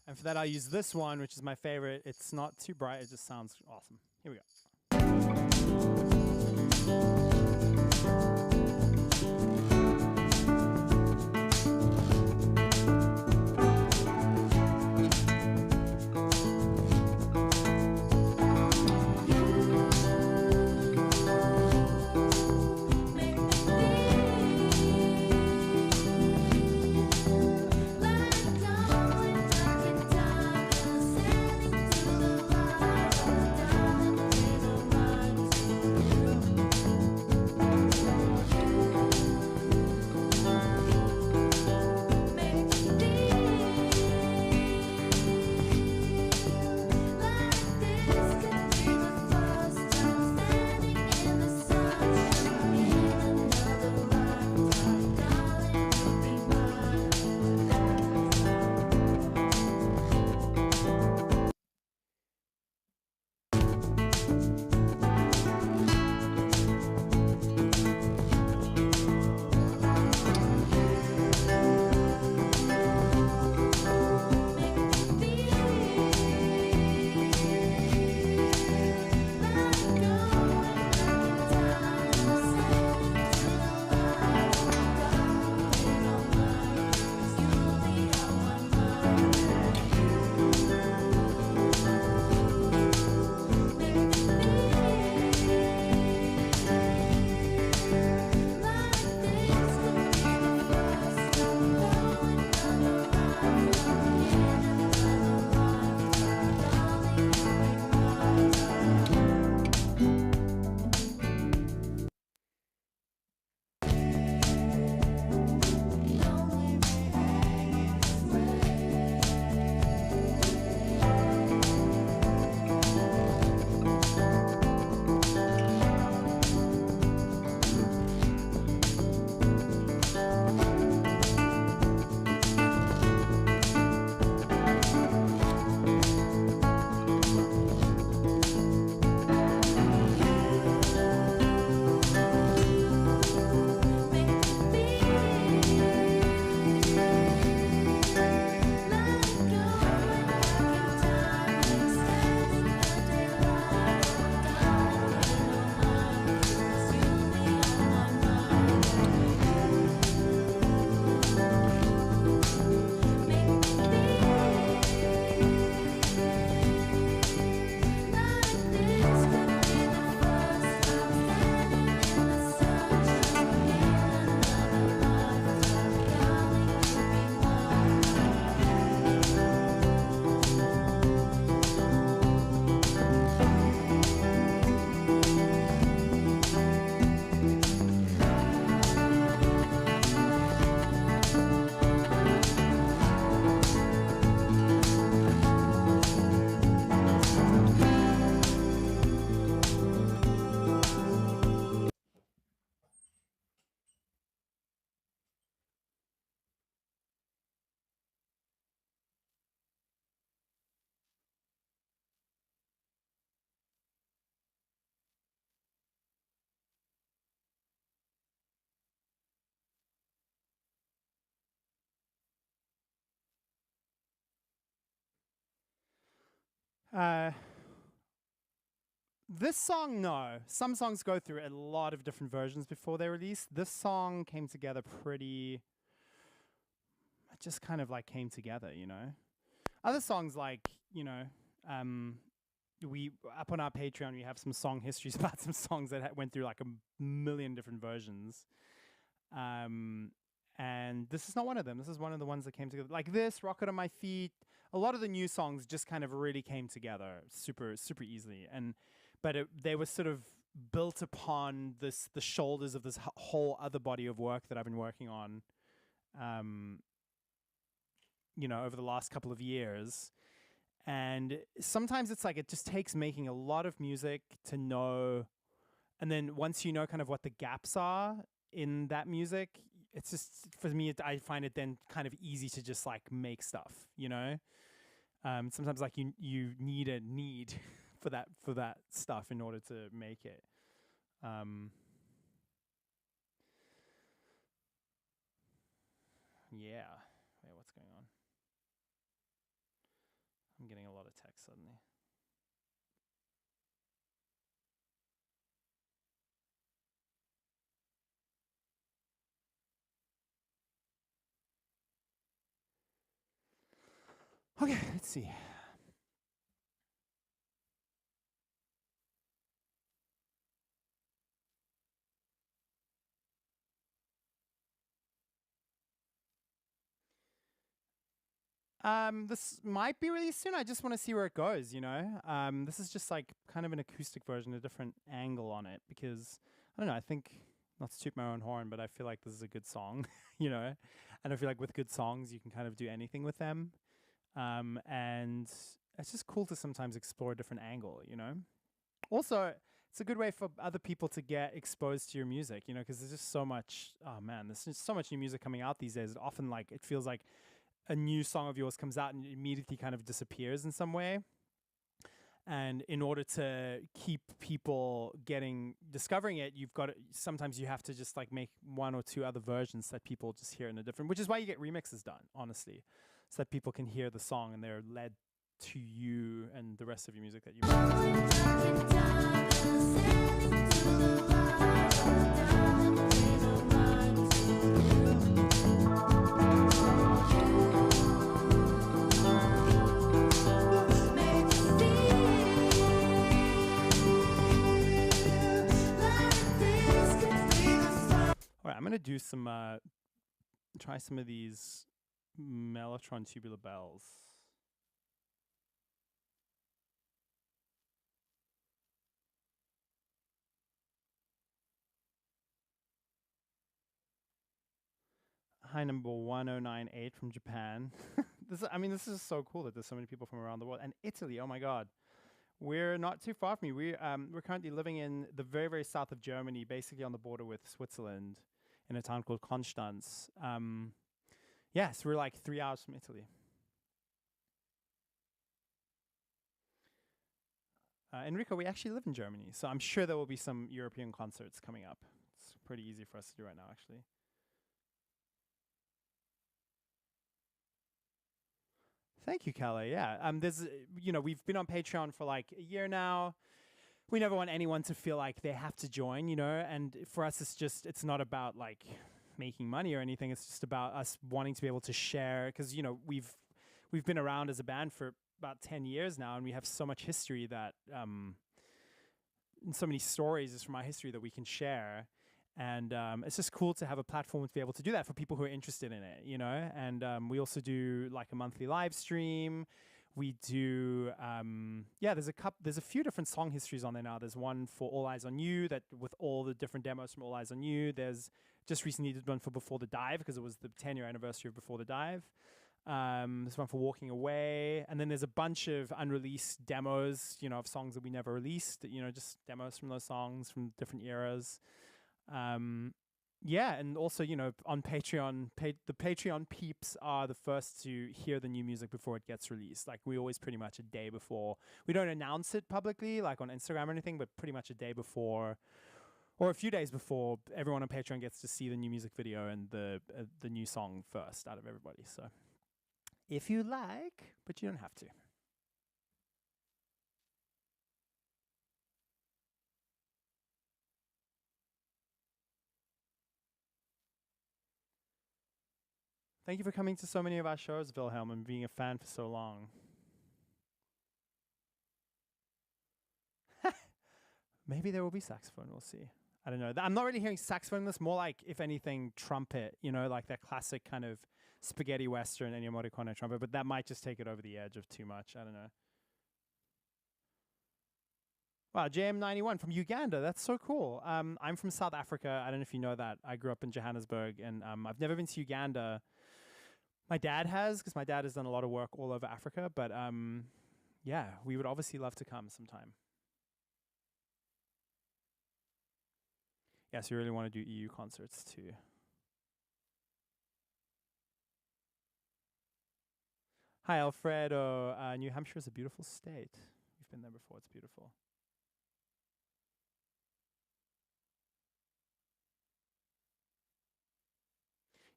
And for that, I'll use this one, which is my favorite. It's not too bright. It just sounds awesome. Here we go. This song, no. Some songs go through a lot of different versions before they release. This song came together pretty. It just kind of like came together, you know. Other songs like, you know, we up on our Patreon we have some song histories about some songs that went through like a million different versions. And this is not one of them. This is one of the ones that came together. Like this, Rocket on My Feet. A lot of the new songs just kind of really came together super easily. But they were sort of built upon the shoulders of this whole other body of work that I've been working on, you know, over the last couple of years. And sometimes it's like it just takes making a lot of music to know, and then once you know kind of what the gaps are in that music, it's just, for me, I find it then kind of easy to just like make stuff, you know? Sometimes like you need a need for that stuff in order to make it. Yeah. Wait, what's going on? I'm getting a lot of text suddenly. Okay, let's see. This might be released soon. I just want to see where it goes, you know? This is just like kind of an acoustic version, a different angle on it, because, I don't know, I think, not to toot my own horn, but I feel like this is a good song, you know? And I feel like with good songs, you can kind of do anything with them. And it's just cool to sometimes explore a different angle, you know? Also, it's a good way for other people to get exposed to your music, you know, because there's just so much, oh man, there's just so much new music coming out these days. It often, like, it feels like a new song of yours comes out and it immediately kind of disappears in some way. And in order to keep people discovering it, sometimes you have to just like make one or two other versions that people just hear in a different, which is why you get remixes done, honestly, so that people can hear the song and they're led to you and the rest of your music that you I'm gonna do some, try some of these Melotron tubular bells. Hi, number 1098 from Japan. This is so cool that there's so many people from around the world. And Italy, oh my God. We're not too far from you. We're currently living in the very, very south of Germany, basically on the border with Switzerland, in a town called Konstanz. Yes, we're like 3 hours from Italy. Enrico, we actually live in Germany, so I'm sure there will be some European concerts coming up. It's pretty easy for us to do right now, actually. Thank you, Calais. Yeah, we've been on Patreon for like a year now. We never want anyone to feel like they have to join, you know. And for us, it's not about like making money or anything. It's just about us wanting to be able to share, because you know we've been around as a band for about 10 years now, and we have so much history that and so many stories is from our history that we can share. And it's just cool to have a platform to be able to do that for people who are interested in it, you know. And we also do like a monthly live stream. We do, there's a few different song histories on there now. There's one for All Eyes on You, that with all the different demos from All Eyes on You. There's just recently did one for Before the Dive, because it was the 10-year anniversary of Before the Dive. There's one for Walking Away. And then there's a bunch of unreleased demos, you know, of songs that we never released, you know, just demos from those songs from different eras. And also, you know, on Patreon, the Patreon peeps are the first to hear the new music before it gets released. Like, we always pretty much a day before. We don't announce it publicly, like on Instagram or anything, but pretty much a day before, or a few days before, everyone on Patreon gets to see the new music video and the new song first out of everybody. So, if you like, but you don't have to. Thank you for coming to so many of our shows, Wilhelm, and being a fan for so long. Maybe there will be saxophone. We'll see. I don't know. I'm not really hearing saxophone in this. More like, if anything, trumpet. You know, like that classic kind of spaghetti western Ennio Morricone trumpet. But that might just take it over the edge of too much. I don't know. Wow, JM91 from Uganda. That's so cool. I'm from South Africa. I don't know if you know that. I grew up in Johannesburg, and I've never been to Uganda. My dad has, because my dad has done a lot of work all over Africa. But yeah, we would obviously love to come sometime. Yes, we really want to do EU concerts too. Hi, Alfredo. New Hampshire is a beautiful state. We've been there before. It's beautiful.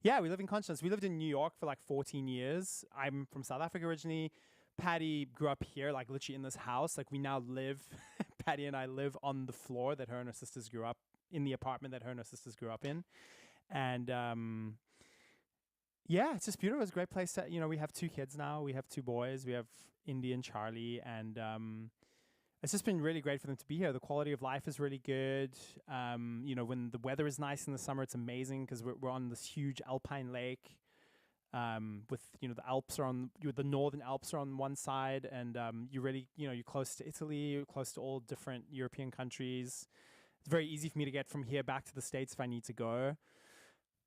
Yeah, we live in Constance. We lived in New York for like 14 years. I'm from South Africa originally. Patty grew up here, like literally in this house. Like we now live, Patty and I live on the floor that her and her sisters grew up, in the apartment that her and her sisters grew up in. And yeah, it's just beautiful. It's a great place to, you know, we have 2 kids now. We have 2 boys. We have Indy and Charlie. And it's just been really great for them to be here. The quality of life is really good. You know, when the weather is nice in the summer, it's amazing because we're on this huge alpine lake. With, you know, the Alps are on, the northern Alps are on one side, and you really, you know, you're close to Italy, you're close to all different European countries. It's very easy for me to get from here back to the States if I need to go.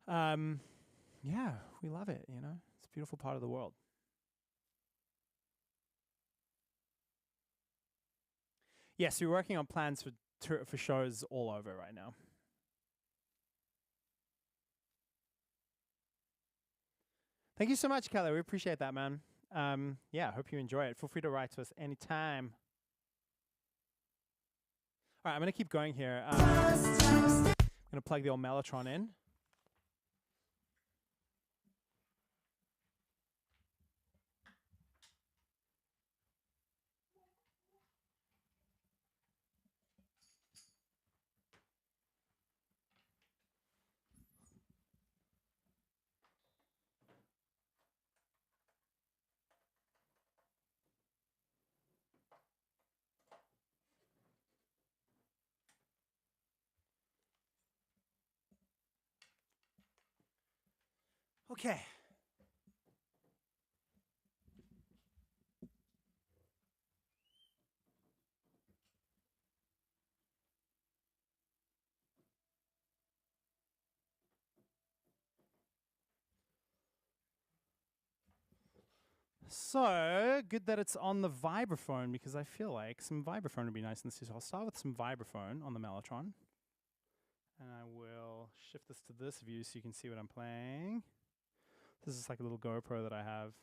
Yeah, we love it, you know. It's a beautiful part of the world. Yes, we're working on plans for shows all over right now. Thank you so much, Kelly. We appreciate that, man. Yeah, I hope you enjoy it. Feel free to write to us anytime. All right, I'm going to keep going here. I'm going to plug the old Melotron in. Okay. So, good that it's on the vibraphone, because I feel like some vibraphone would be nice in this. So I'll start with some vibraphone on the Melotron. And I will shift this to this view so you can see what I'm playing. This is like a little GoPro that I have.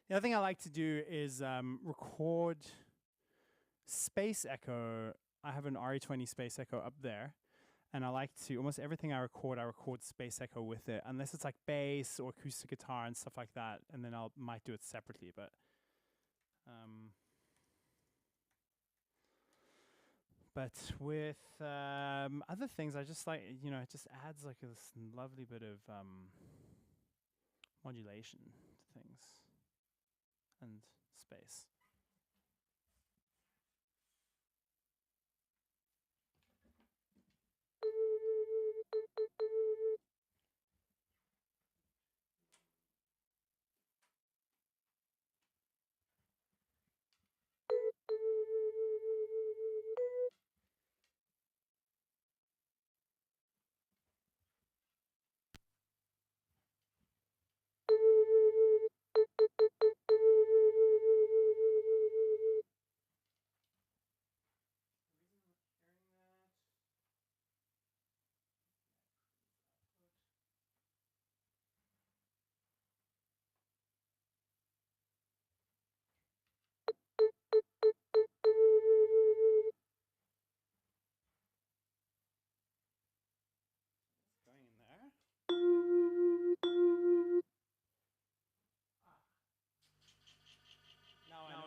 The other thing I like to do is record space echo. I have an RE20 space echo up there, and I like to, almost everything I record space echo with it, unless it's like bass or acoustic guitar and stuff like that, and then might do it separately, but with other things, I just like, it just adds like this lovely bit of modulation to things and space. Going in there. Now I know.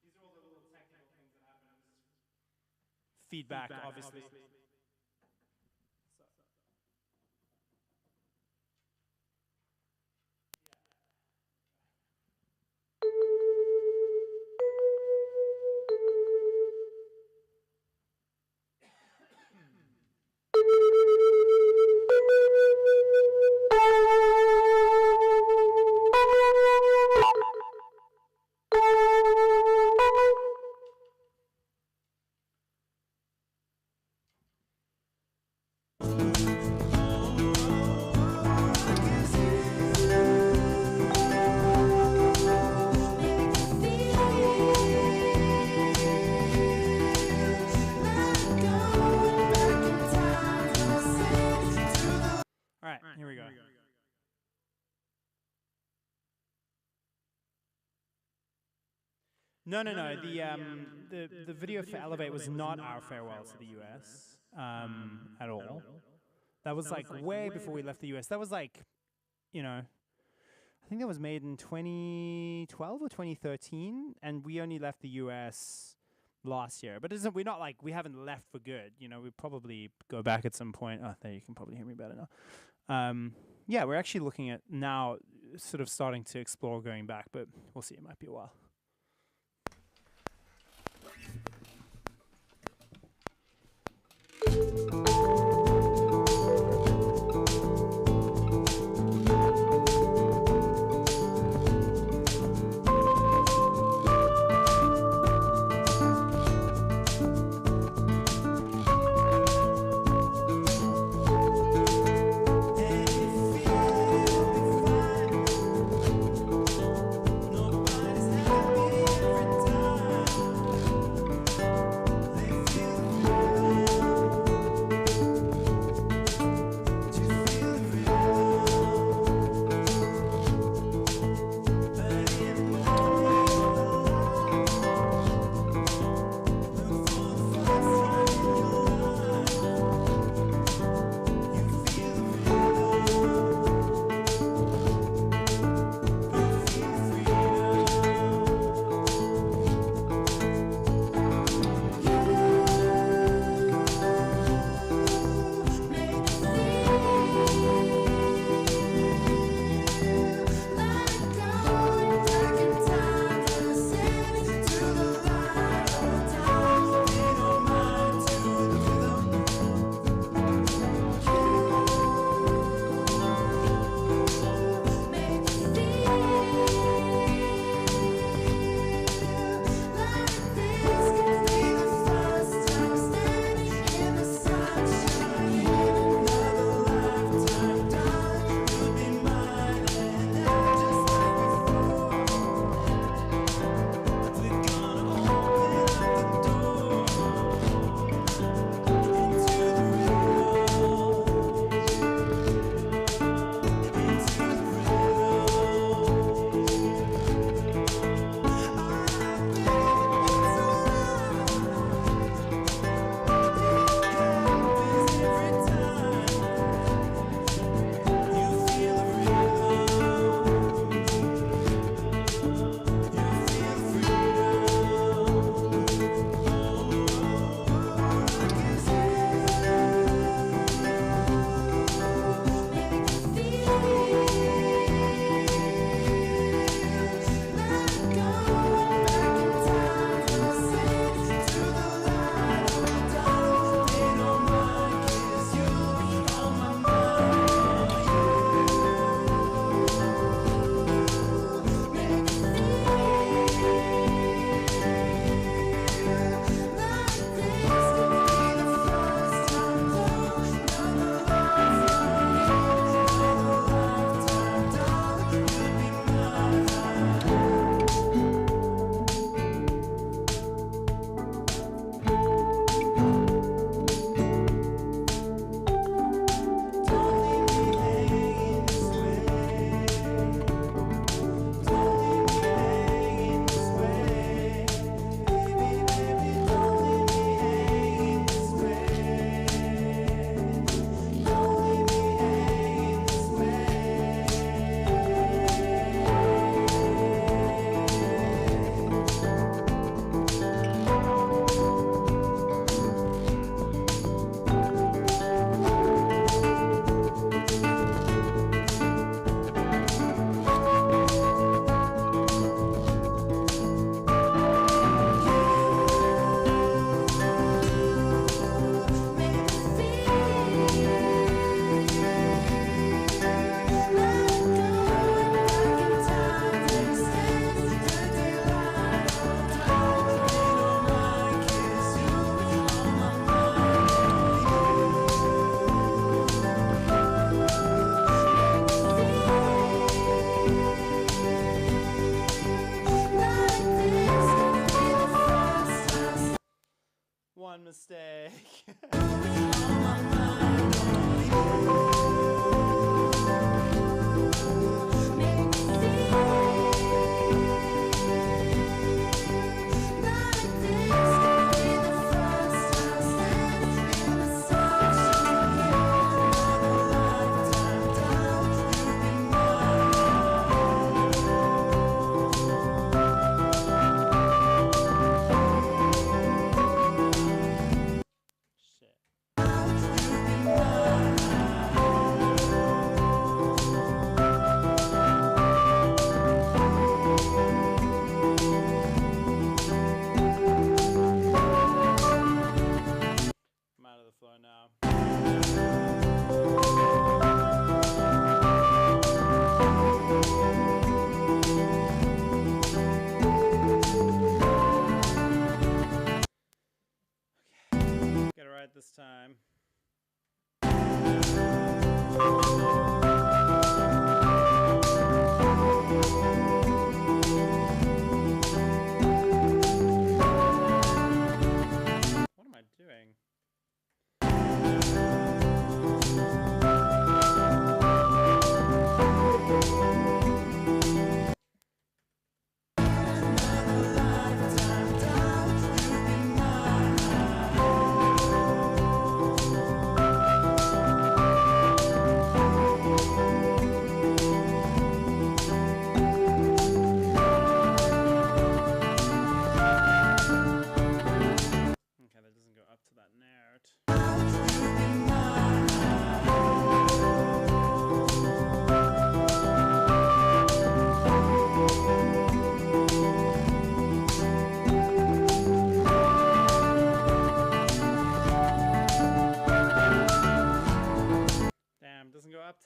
These are all the little technical things that happen. Feedback, obviously. Here we go. No. The video for Elevate was not our farewell to the US at all. That was like way before we left the US. That was like, I think that was made in 2012 or 2013, and we only left the US last year. But we're not like, we haven't left for good. We probably go back at some point. Oh, there, you can probably hear me better now. Yeah, we're actually looking at now sort of starting to explore going back, but we'll see. It might be a while.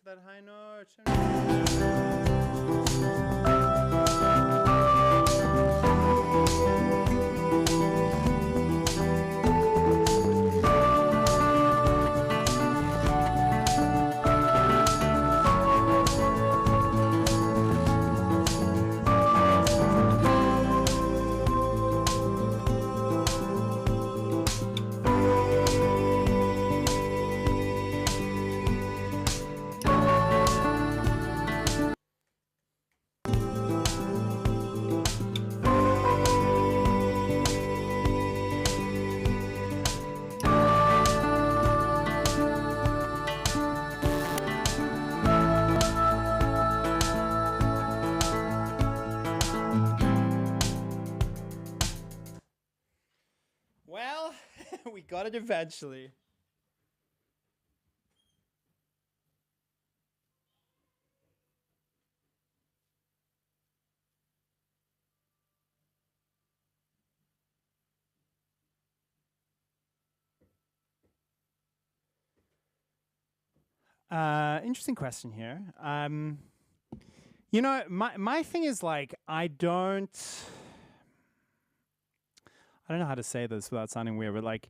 to that high note. Well, we got it eventually. Interesting question here. You know, my thing is like I don't know how to say this without sounding weird, but like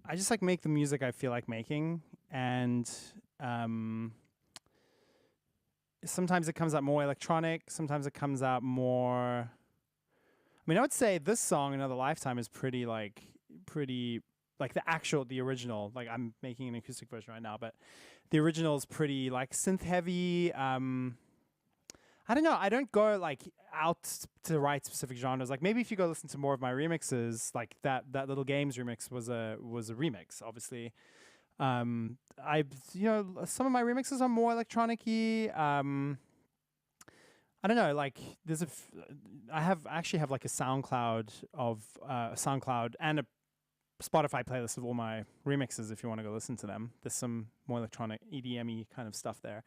I just like make the music I feel like making, and sometimes it comes out more electronic, sometimes it comes out more. I mean, I would say this song, Another Lifetime, is pretty like the original. Like I'm making an acoustic version right now, but the original is pretty like synth heavy. I don't know. I don't go like out to write specific genres. Like maybe if you go listen to more of my remixes, like that Little Games remix was a remix, obviously. Some of my remixes are more electronic-y. I don't know. Like there's I actually have like a SoundCloud and a Spotify playlist of all my remixes if you want to go listen to them. There's some more electronic EDM-y kind of stuff there.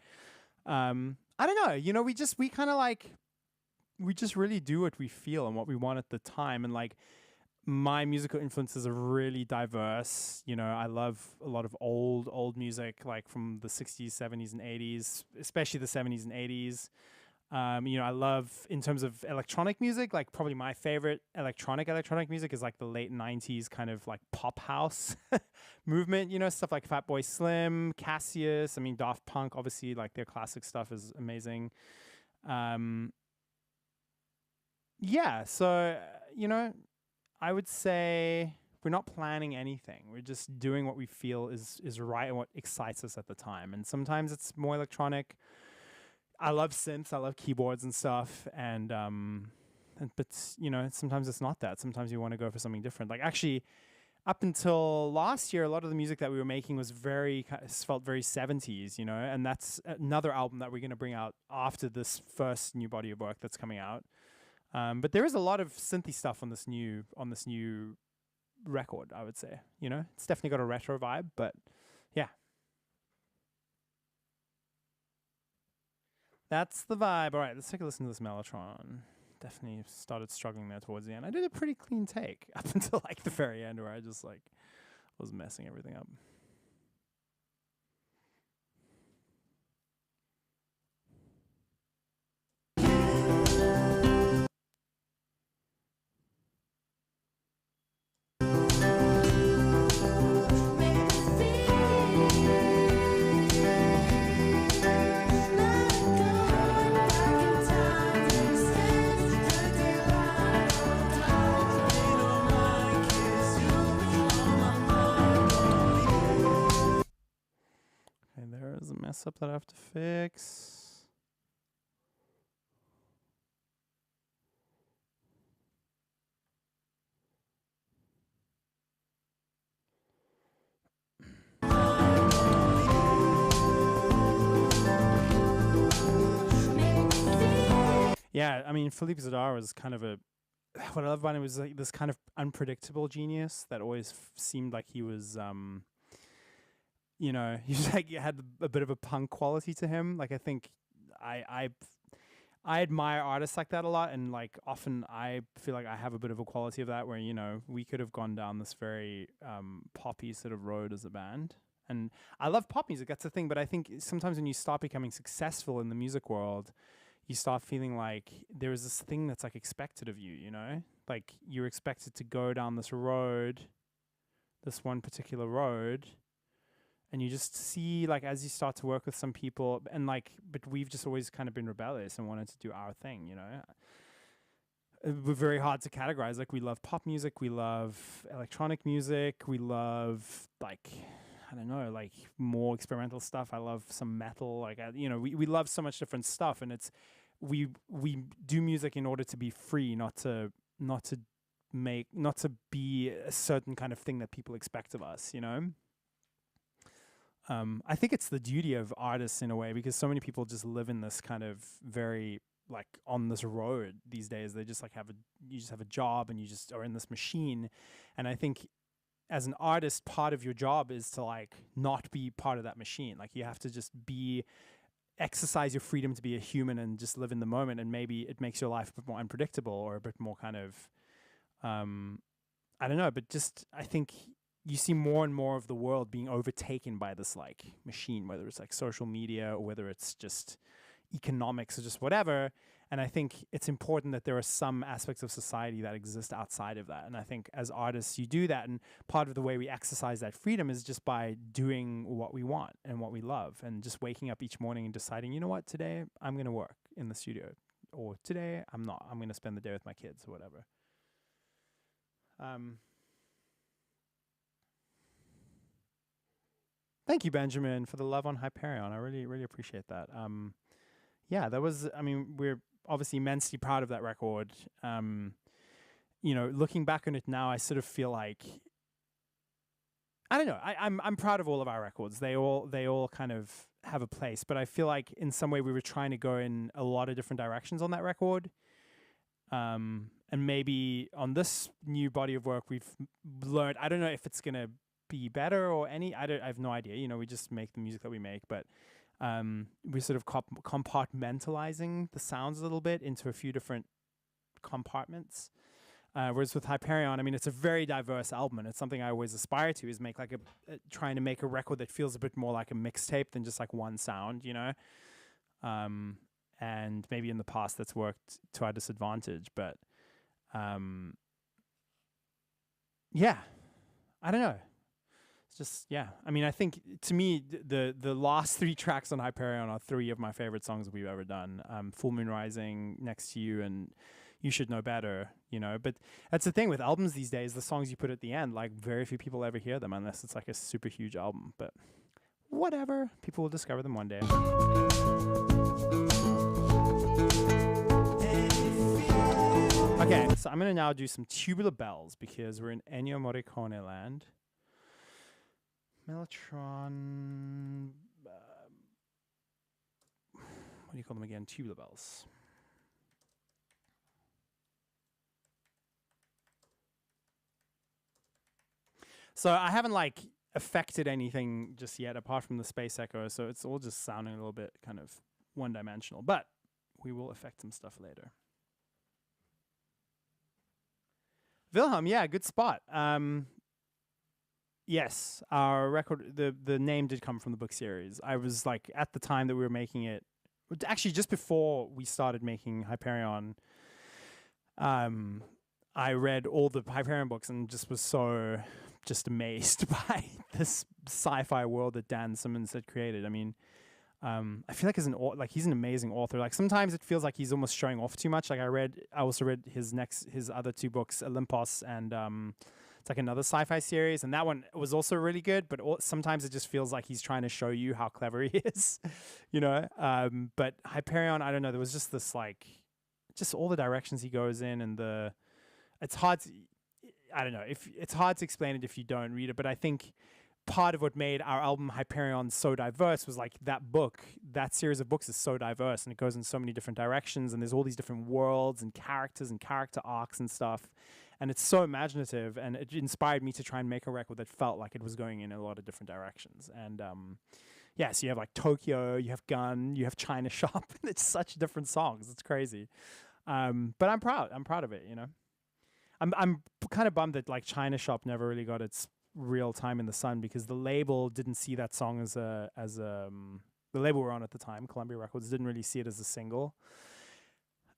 I don't know. You know, we just really do what we feel and what we want at the time. And like my musical influences are really diverse. You know, I love a lot of old music, like from the 60s, 70s, and 80s, especially the 70s and 80s. You know, I love, in terms of electronic music, like probably my favorite electronic music is like the late 90s kind of like pop house movement, you know, stuff like Fatboy Slim, Cassius. I mean, Daft Punk, obviously, like their classic stuff is amazing. Yeah, so, you know, I would say we're not planning anything. We're just doing what we feel is right and what excites us at the time. And sometimes it's more electronic. I love synths, I love keyboards and stuff, but you know, sometimes it's not that. Sometimes you want to go for something different. Like actually, up until last year, a lot of the music that we were making was felt very 70s, you know, and that's another album that we're going to bring out after this first new body of work that's coming out. But there is a lot of synthy stuff on this new record, I would say. You know, it's definitely got a retro vibe, but yeah. That's the vibe. All right, let's take a listen to this Melotron. Definitely started struggling there towards the end. I did a pretty clean take up until like the very end, where I just like was messing everything up. There's a mess up that I have to fix. Yeah, I mean, Philippe Zadar was kind of what I love about him was like this kind of unpredictable genius that always seemed like he was, you know, he's like had a bit of a punk quality to him. Like I think I admire artists like that a lot, and like often I feel like I have a bit of a quality of that, where, you know, we could have gone down this very poppy sort of road as a band, And I love pop music, that's the thing, but I think sometimes when you start becoming successful in the music world, you start feeling like there is this thing that's like expected of you, you know? Like you're expected to go down this road, this one particular road, and you just see like as you start to work with some people and like, but we've just always kind of been rebellious and wanted to do our thing, you know? We're very hard to categorize. Like we love pop music, we love electronic music, we love like, I don't know, like more experimental stuff. I love some metal, like you know, we love so much different stuff, and it's we do music in order to be free, not to be a certain kind of thing that people expect of us, you know. I think it's the duty of artists in a way, because so many people just live in this kind of very like on this road these days. They just like you just have a job and you just are in this machine. And I think as an artist, part of your job is to like not be part of that machine. Like you have to just exercise your freedom to be a human and just live in the moment. And maybe it makes your life a bit more unpredictable or a bit more kind of, I don't know, but just, I think you see more and more of the world being overtaken by this like machine, whether it's like social media or whether it's just economics or just whatever. And I think it's important that there are some aspects of society that exist outside of that. And I think as artists, you do that. And part of the way we exercise that freedom is just by doing what we want and what we love, and just waking up each morning and deciding, you know what, today I'm going to work in the studio, or today I'm not. I'm going to spend the day with my kids or whatever. Thank you, Benjamin, for the love on Hyperion. I really, really appreciate that. Yeah, that was, I mean, we're obviously immensely proud of that record. You know, looking back on it now, I sort of feel like, I don't know, I'm proud of all of our records. They all kind of have a place, but I feel like in some way we were trying to go in a lot of different directions on that record. And maybe on this new body of work, we've learned, I don't know if it's going to be better or I have no idea. You know, we just make the music that we make, but we're sort of compartmentalizing the sounds a little bit into a few different compartments. Whereas with Hyperion, I mean, it's a very diverse album, and it's something I always aspire to, is make like trying to make a record that feels a bit more like a mixtape than just like one sound, you know? And maybe in the past that's worked to our disadvantage, but yeah, I don't know. Just, yeah, I mean, I think to me the last 3 tracks on Hyperion are 3 of my favorite songs we've ever done. Full Moon Rising, Next to You, and You Should Know Better, you know. But that's the thing with albums these days, the songs you put at the end, like very few people ever hear them unless it's like a super huge album. But whatever, people will discover them one day. Okay, so I'm gonna now do some Tubular Bells because we're in Ennio Morricone land. Melotron, what do you call them again? Tubular bells. So I haven't like affected anything just yet apart from the space echo, so it's all just sounding a little bit kind of one-dimensional, but we will affect some stuff later. Wilhelm, yeah, good spot. Yes, our record, the name did come from the book series. I was like, at the time that we were making it, actually just before we started making Hyperion, I read all the Hyperion books and just was so just amazed by this sci-fi world that Dan Simmons had created. I mean, I feel like he's an amazing author. Like sometimes it feels like he's almost showing off too much. Like I also read his other 2 books, Olympus and it's like another sci-fi series, and that one was also really good, but sometimes it just feels like he's trying to show you how clever he is, you know? But Hyperion, I don't know, there was just this like, just all the directions he goes in, and it's hard to, I don't know, it's hard to explain it if you don't read it, but I think part of what made our album Hyperion so diverse was like that series of books is so diverse, and it goes in so many different directions, and there's all these different worlds and characters and character arcs and stuff. And it's so imaginative, and it inspired me to try and make a record that felt like it was going in a lot of different directions. And yeah, so you have like Tokyo, you have Gun, you have China Shop. It's such different songs. It's crazy. But I'm proud. I'm proud of it, you know. I'm kind of bummed that like China Shop never really got its real time in the sun, because the label didn't see that song as a the label we're on at the time, Columbia Records, didn't really see it as a single.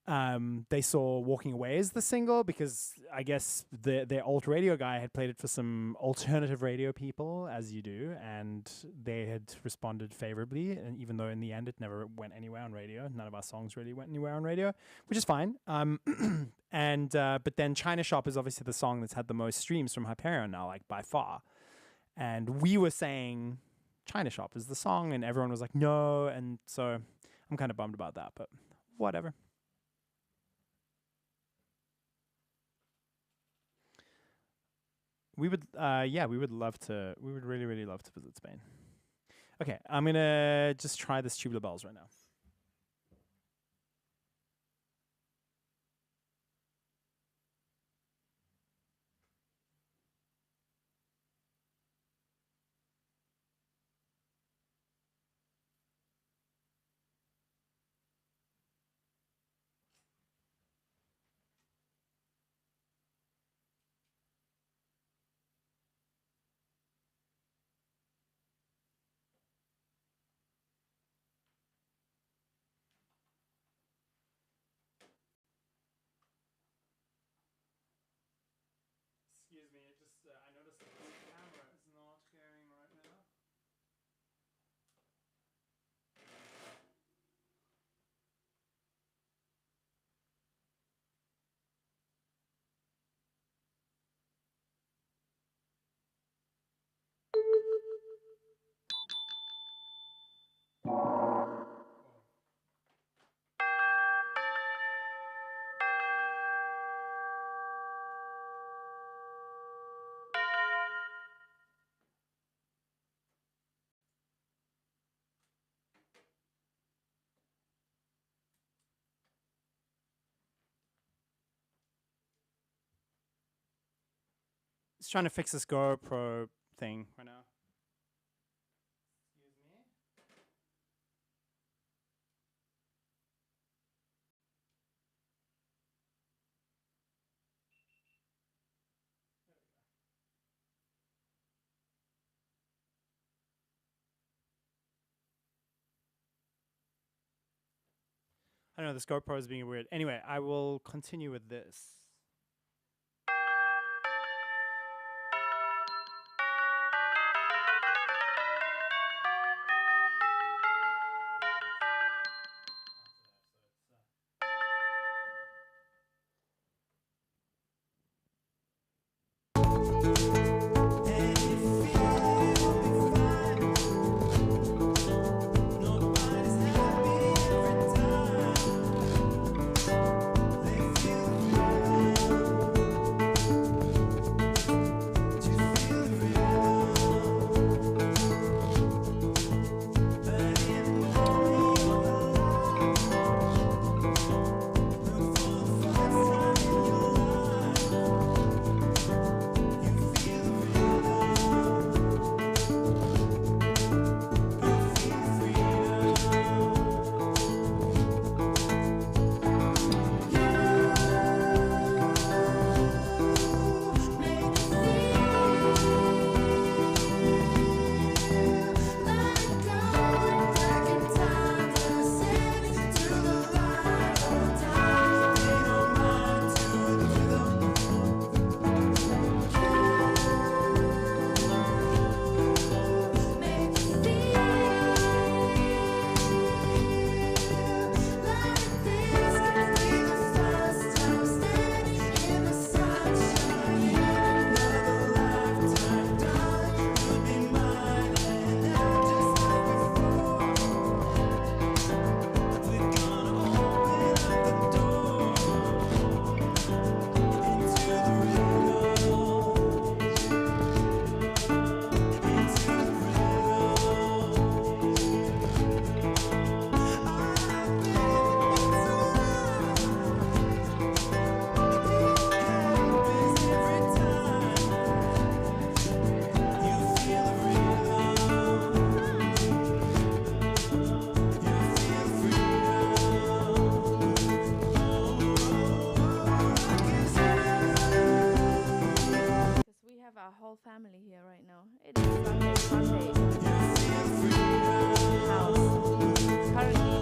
They saw Walking Away as the single because I guess their alt radio guy had played it for some alternative radio people, as you do, and they had responded favorably. And even though in the end it never went anywhere on radio, none of our songs really went anywhere on radio, which is fine. But then China Shop is obviously the song that's had the most streams from Hyperion now, like by far. And we were saying China Shop is the song, and everyone was like, no. And so I'm kind of bummed about that, but whatever. We would, we would really, really love to visit Spain. Okay, I'm gonna just try this Tubular Bells right now. Excuse me, it just I noticed that the camera is not going right now. Just trying to fix this GoPro thing right now. Excuse me. I don't know, this GoPro is being weird. Anyway, I will continue with this. It is Sunday. House. Currently.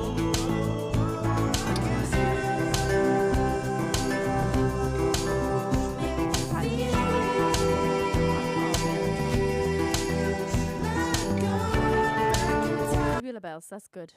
Tubular bells, that's good.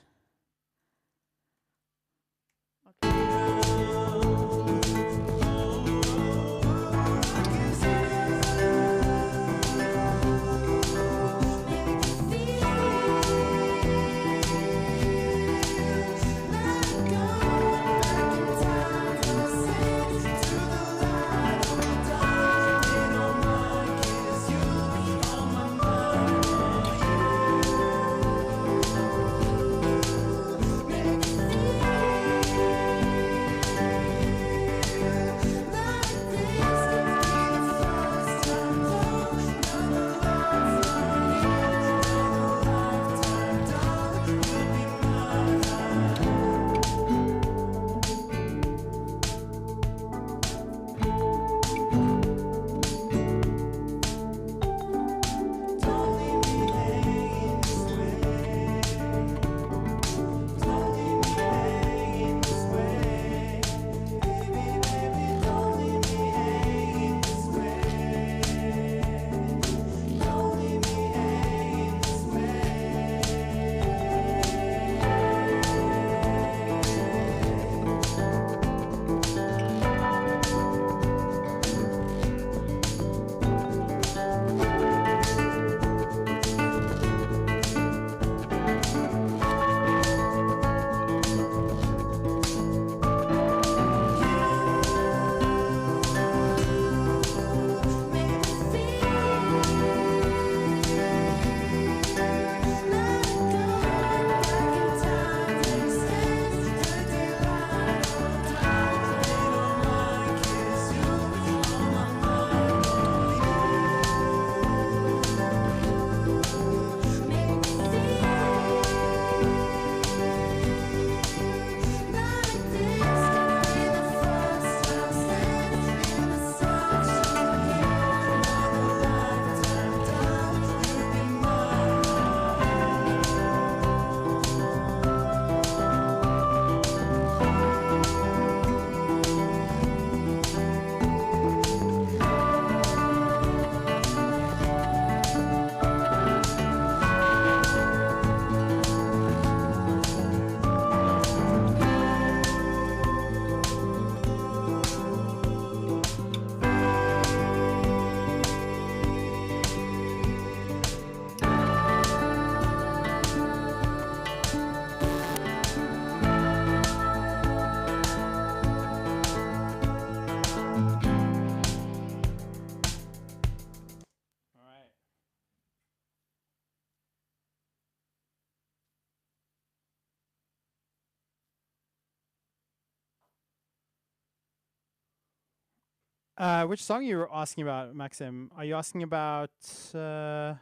Which song you were asking about, Maxim? Are you asking about? Oh,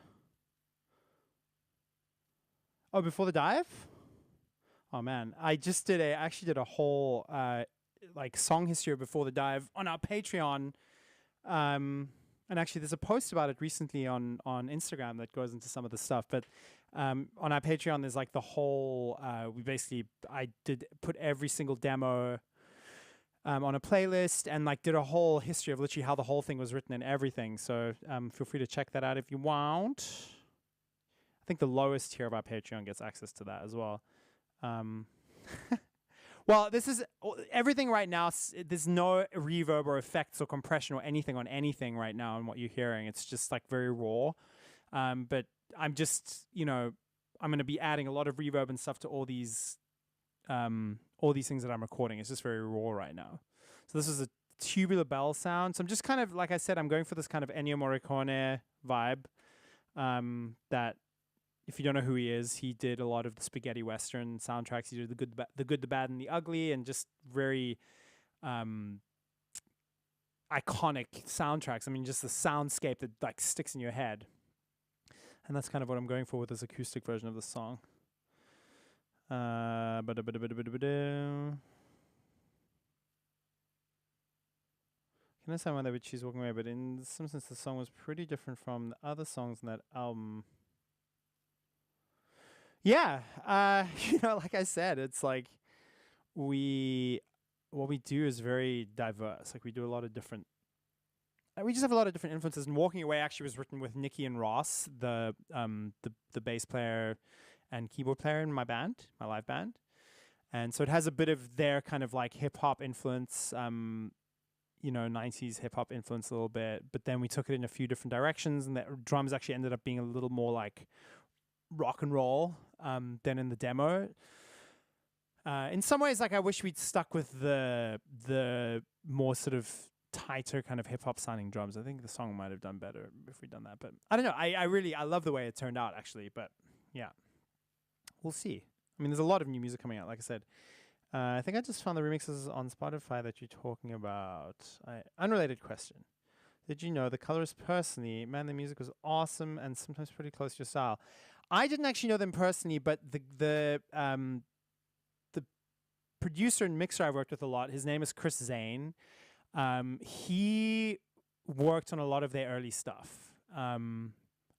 Before the Dive. Oh man, I actually did a whole like song history of Before the Dive on our Patreon. And actually, there's a post about it recently on Instagram that goes into some of the stuff. But on our Patreon, there's like the whole. I did put every single demo on a playlist and like did a whole history of literally how the whole thing was written and everything. So feel free to check that out if you want. I think the lowest tier of our Patreon gets access to that as well. Well, this is everything right now. There's no reverb or effects or compression or anything on anything right now in what you're hearing. It's just like very raw. But I'm just, I'm going to be adding a lot of reverb and stuff to all these things that I'm recording. It's just very raw right now. So this is a tubular bell sound. So I'm just kind of, like I said, I'm going for this kind of Ennio Morricone vibe. That, if you don't know who he is, he did a lot of the spaghetti western soundtracks. He did the good, the bad, and the ugly, and just very iconic soundtracks. I mean, just the soundscape that like sticks in your head. And that's kind of what I'm going for with this acoustic version of the song. can understand why they would choose Walking Away, but in some sense the song was pretty different from the other songs in that album. Yeah, like I said, it's like what we do is very diverse. Like we do a lot of different. We just have a lot of different influences. And Walking Away actually was written with Nikki and Ross, the bass player and keyboard player in my band, my live band. And so it has a bit of their kind of like hip hop influence, 90s hip hop influence a little bit. But then we took it in a few different directions, and the drums actually ended up being a little more like rock and roll than in the demo. In some ways, like I wish we'd stuck with the more sort of tighter kind of hip hop sounding drums. I think the song might have done better if we'd done that. But I don't know. I love the way it turned out actually. But yeah, we'll see. I mean, there's a lot of new music coming out. Like I said, I think I just found the remixes on Spotify that you're talking about. Unrelated question. Did you know The Colors personally? Man, the music was awesome and sometimes pretty close to your style. I didn't actually know them personally, but the producer and mixer I worked with a lot, his name is Chris Zane. He worked on a lot of their early stuff. I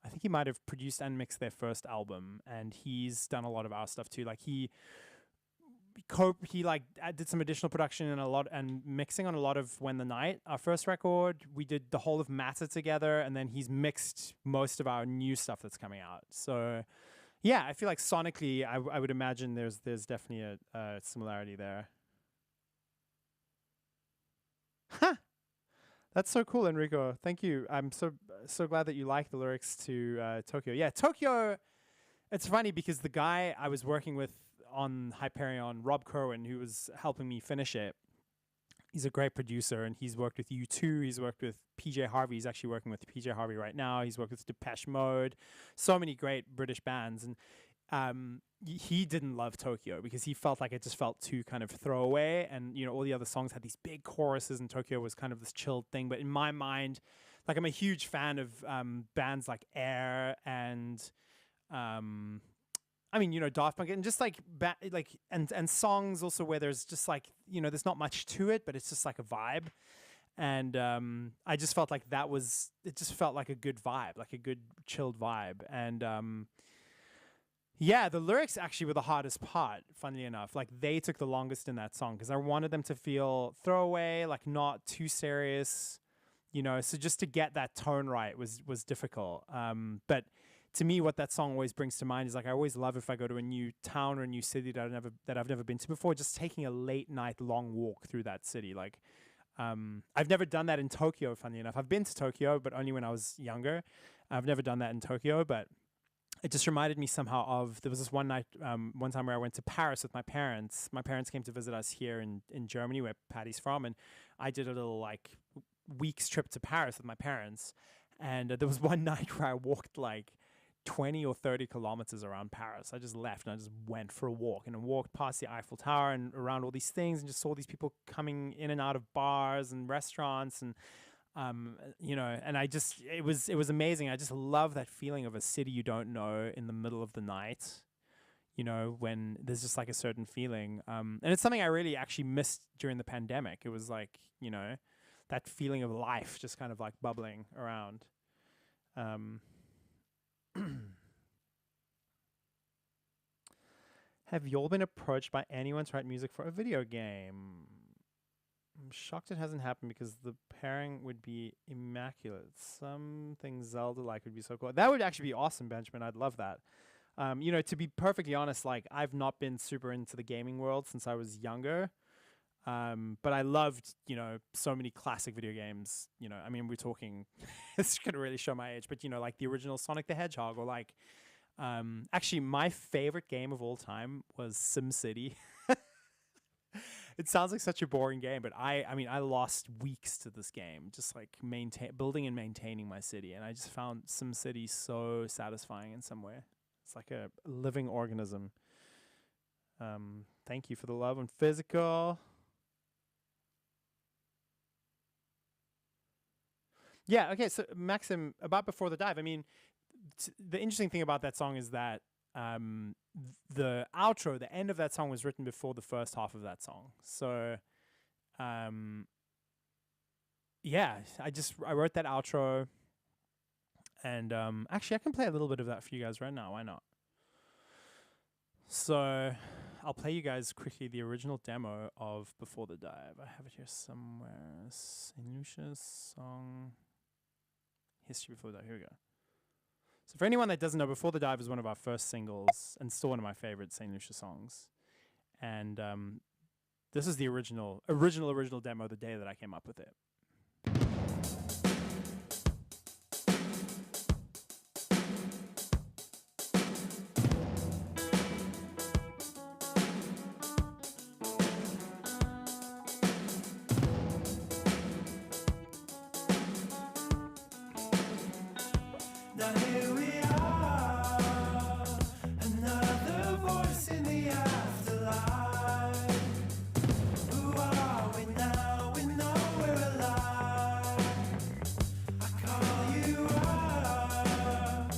think he might have produced and mixed their first album, and he's done a lot of our stuff too. Like he did some additional production and mixing on a lot of When the Night, our first record. We did the whole of Matter together, and then he's mixed most of our new stuff that's coming out. So yeah, I feel like sonically, I would imagine there's definitely a similarity there. Huh. That's so cool, Enrico. Thank you. I'm so glad that you like the lyrics to Tokyo. Yeah, Tokyo. It's funny because the guy I was working with on Hyperion, Rob Kerwin, who was helping me finish it, he's a great producer, and he's worked with U2. He's worked with PJ Harvey. He's actually working with PJ Harvey right now. He's worked with Depeche Mode. So many great British bands. And he didn't love Tokyo because he felt like it just felt too kind of throwaway, and all the other songs had these big choruses, and Tokyo was kind of this chilled thing. But in my mind, like I'm a huge fan of bands like Air and Daft Punk, and just like and songs also where there's just like there's not much to it, but it's just like a vibe. And I just felt like it just felt like a good vibe, like a good chilled vibe. And yeah, the lyrics actually were the hardest part, funnily enough. Like, they took the longest in that song because I wanted them to feel throwaway, like not too serious, so just to get that tone right was difficult. But to me, what that song always brings to mind is like I always love if I go to a new town or a new city that I've never been to before, just taking a late night long walk through that city. Like, I've never done that in Tokyo, funnily enough. I've been to Tokyo, but only when I was younger. I've never done that in Tokyo, but it just reminded me somehow of, there was this one time where I went to Paris with my parents. My parents came to visit us here in Germany, where Patty's from, and I did a little like week's trip to Paris with my parents. And there was one night where I walked like 20 or 30 kilometers around Paris. I just left and I just went for a walk and walked past the Eiffel Tower and around all these things, and just saw these people coming in and out of bars and restaurants, and and it was amazing. I just love that feeling of a city you don't know in the middle of the night, when there's just like a certain feeling. And it's something I really actually missed during the pandemic. It was like, that feeling of life just kind of like bubbling around. Have you all been approached by anyone to write music for a video game? I'm shocked it hasn't happened because the pairing would be immaculate. Something Zelda-like would be so cool. That would actually be awesome, Benjamin. I'd love that. To be perfectly honest, like I've not been super into the gaming world since I was younger. But I loved, so many classic video games. I mean, we're talking, it's going to really show my age, but, like the original Sonic the Hedgehog, or like, actually my favorite game of all time was SimCity. It sounds like such a boring game, but I lost weeks to this game, just like building and maintaining my city. And I just found SimCity so satisfying in some way. It's like a living organism. Thank you for the love on Physical. Yeah, okay, so Maxim, about Before the Dive, I mean, the interesting thing about that song is that the outro, the end of that song was written before the first half of that song. So, yeah, I wrote that outro, and actually I can play a little bit of that for you guys right now. Why not? So I'll play you guys quickly the original demo of Before the Dive. I have it here somewhere. St. Lucia's song History Before the Dive. Here we go. So for anyone that doesn't know, Before the Dive is one of our first singles and still one of my favorite St. Lucia songs. And this is the original demo the day that I came up with it. Now here we are, another voice in the afterlife. Who are we now? We know we're alive. I call you up,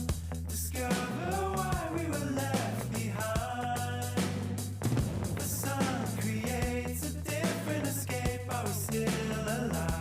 discover why we were left behind. The sun creates a different escape. Are we still alive?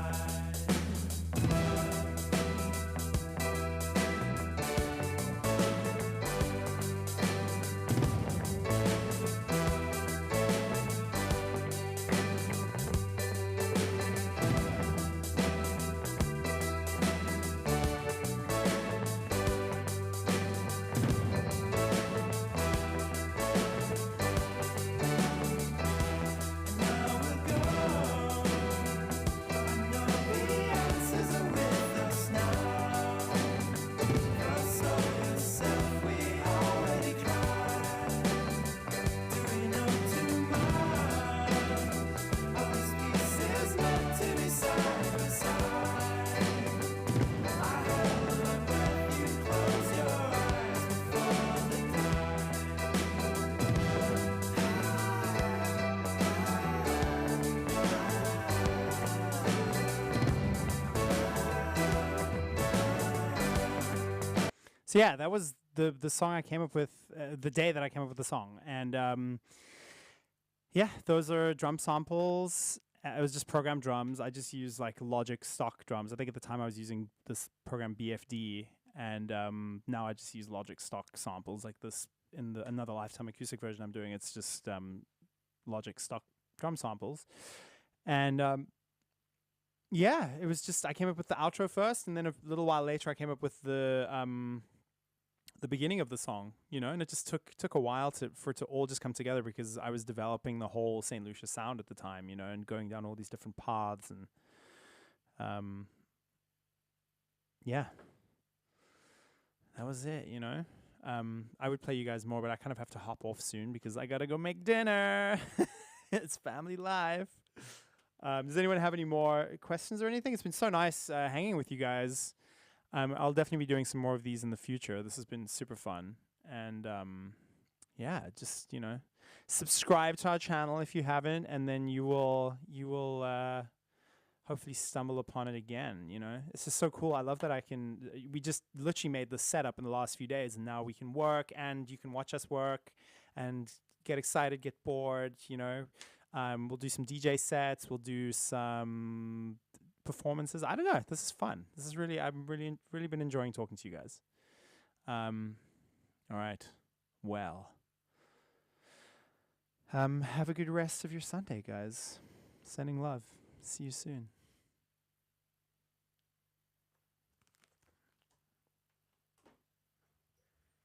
So yeah, that was the song I came up with, the day that I came up with the song. And yeah, those are drum samples. It was just programmed drums. I just used like Logic stock drums. I think at the time I was using this program BFD, and now I just use Logic stock samples like this. In the another Lifetime acoustic version I'm doing, it's just Logic stock drum samples. And yeah, it was just, I came up with the outro first, and then a little while later I came up with the beginning of the song, you know, and it just took a while for it to all just come together, because I was developing the whole St. Lucia sound at the time, you know, and going down all these different paths, and yeah, that was it, you know. I would play you guys more, but I kind of have to hop off soon because I gotta go make dinner. It's family life. Does anyone have any more questions or anything? It's been so nice hanging with you guys. I'll definitely be doing some more of these in the future. This has been super fun. And yeah, just, you know, subscribe to our channel if you haven't, and then you will hopefully stumble upon it again, you know. This is so cool. I love that we just literally made the setup in the last few days, and now we can work, and you can watch us work and get excited, get bored, you know. We'll do some DJ sets. We'll do some performances. I don't know. This is fun. This is really, I've really been enjoying talking to you guys. All right. Well, have a good rest of your Sunday, guys. Sending love. See you soon.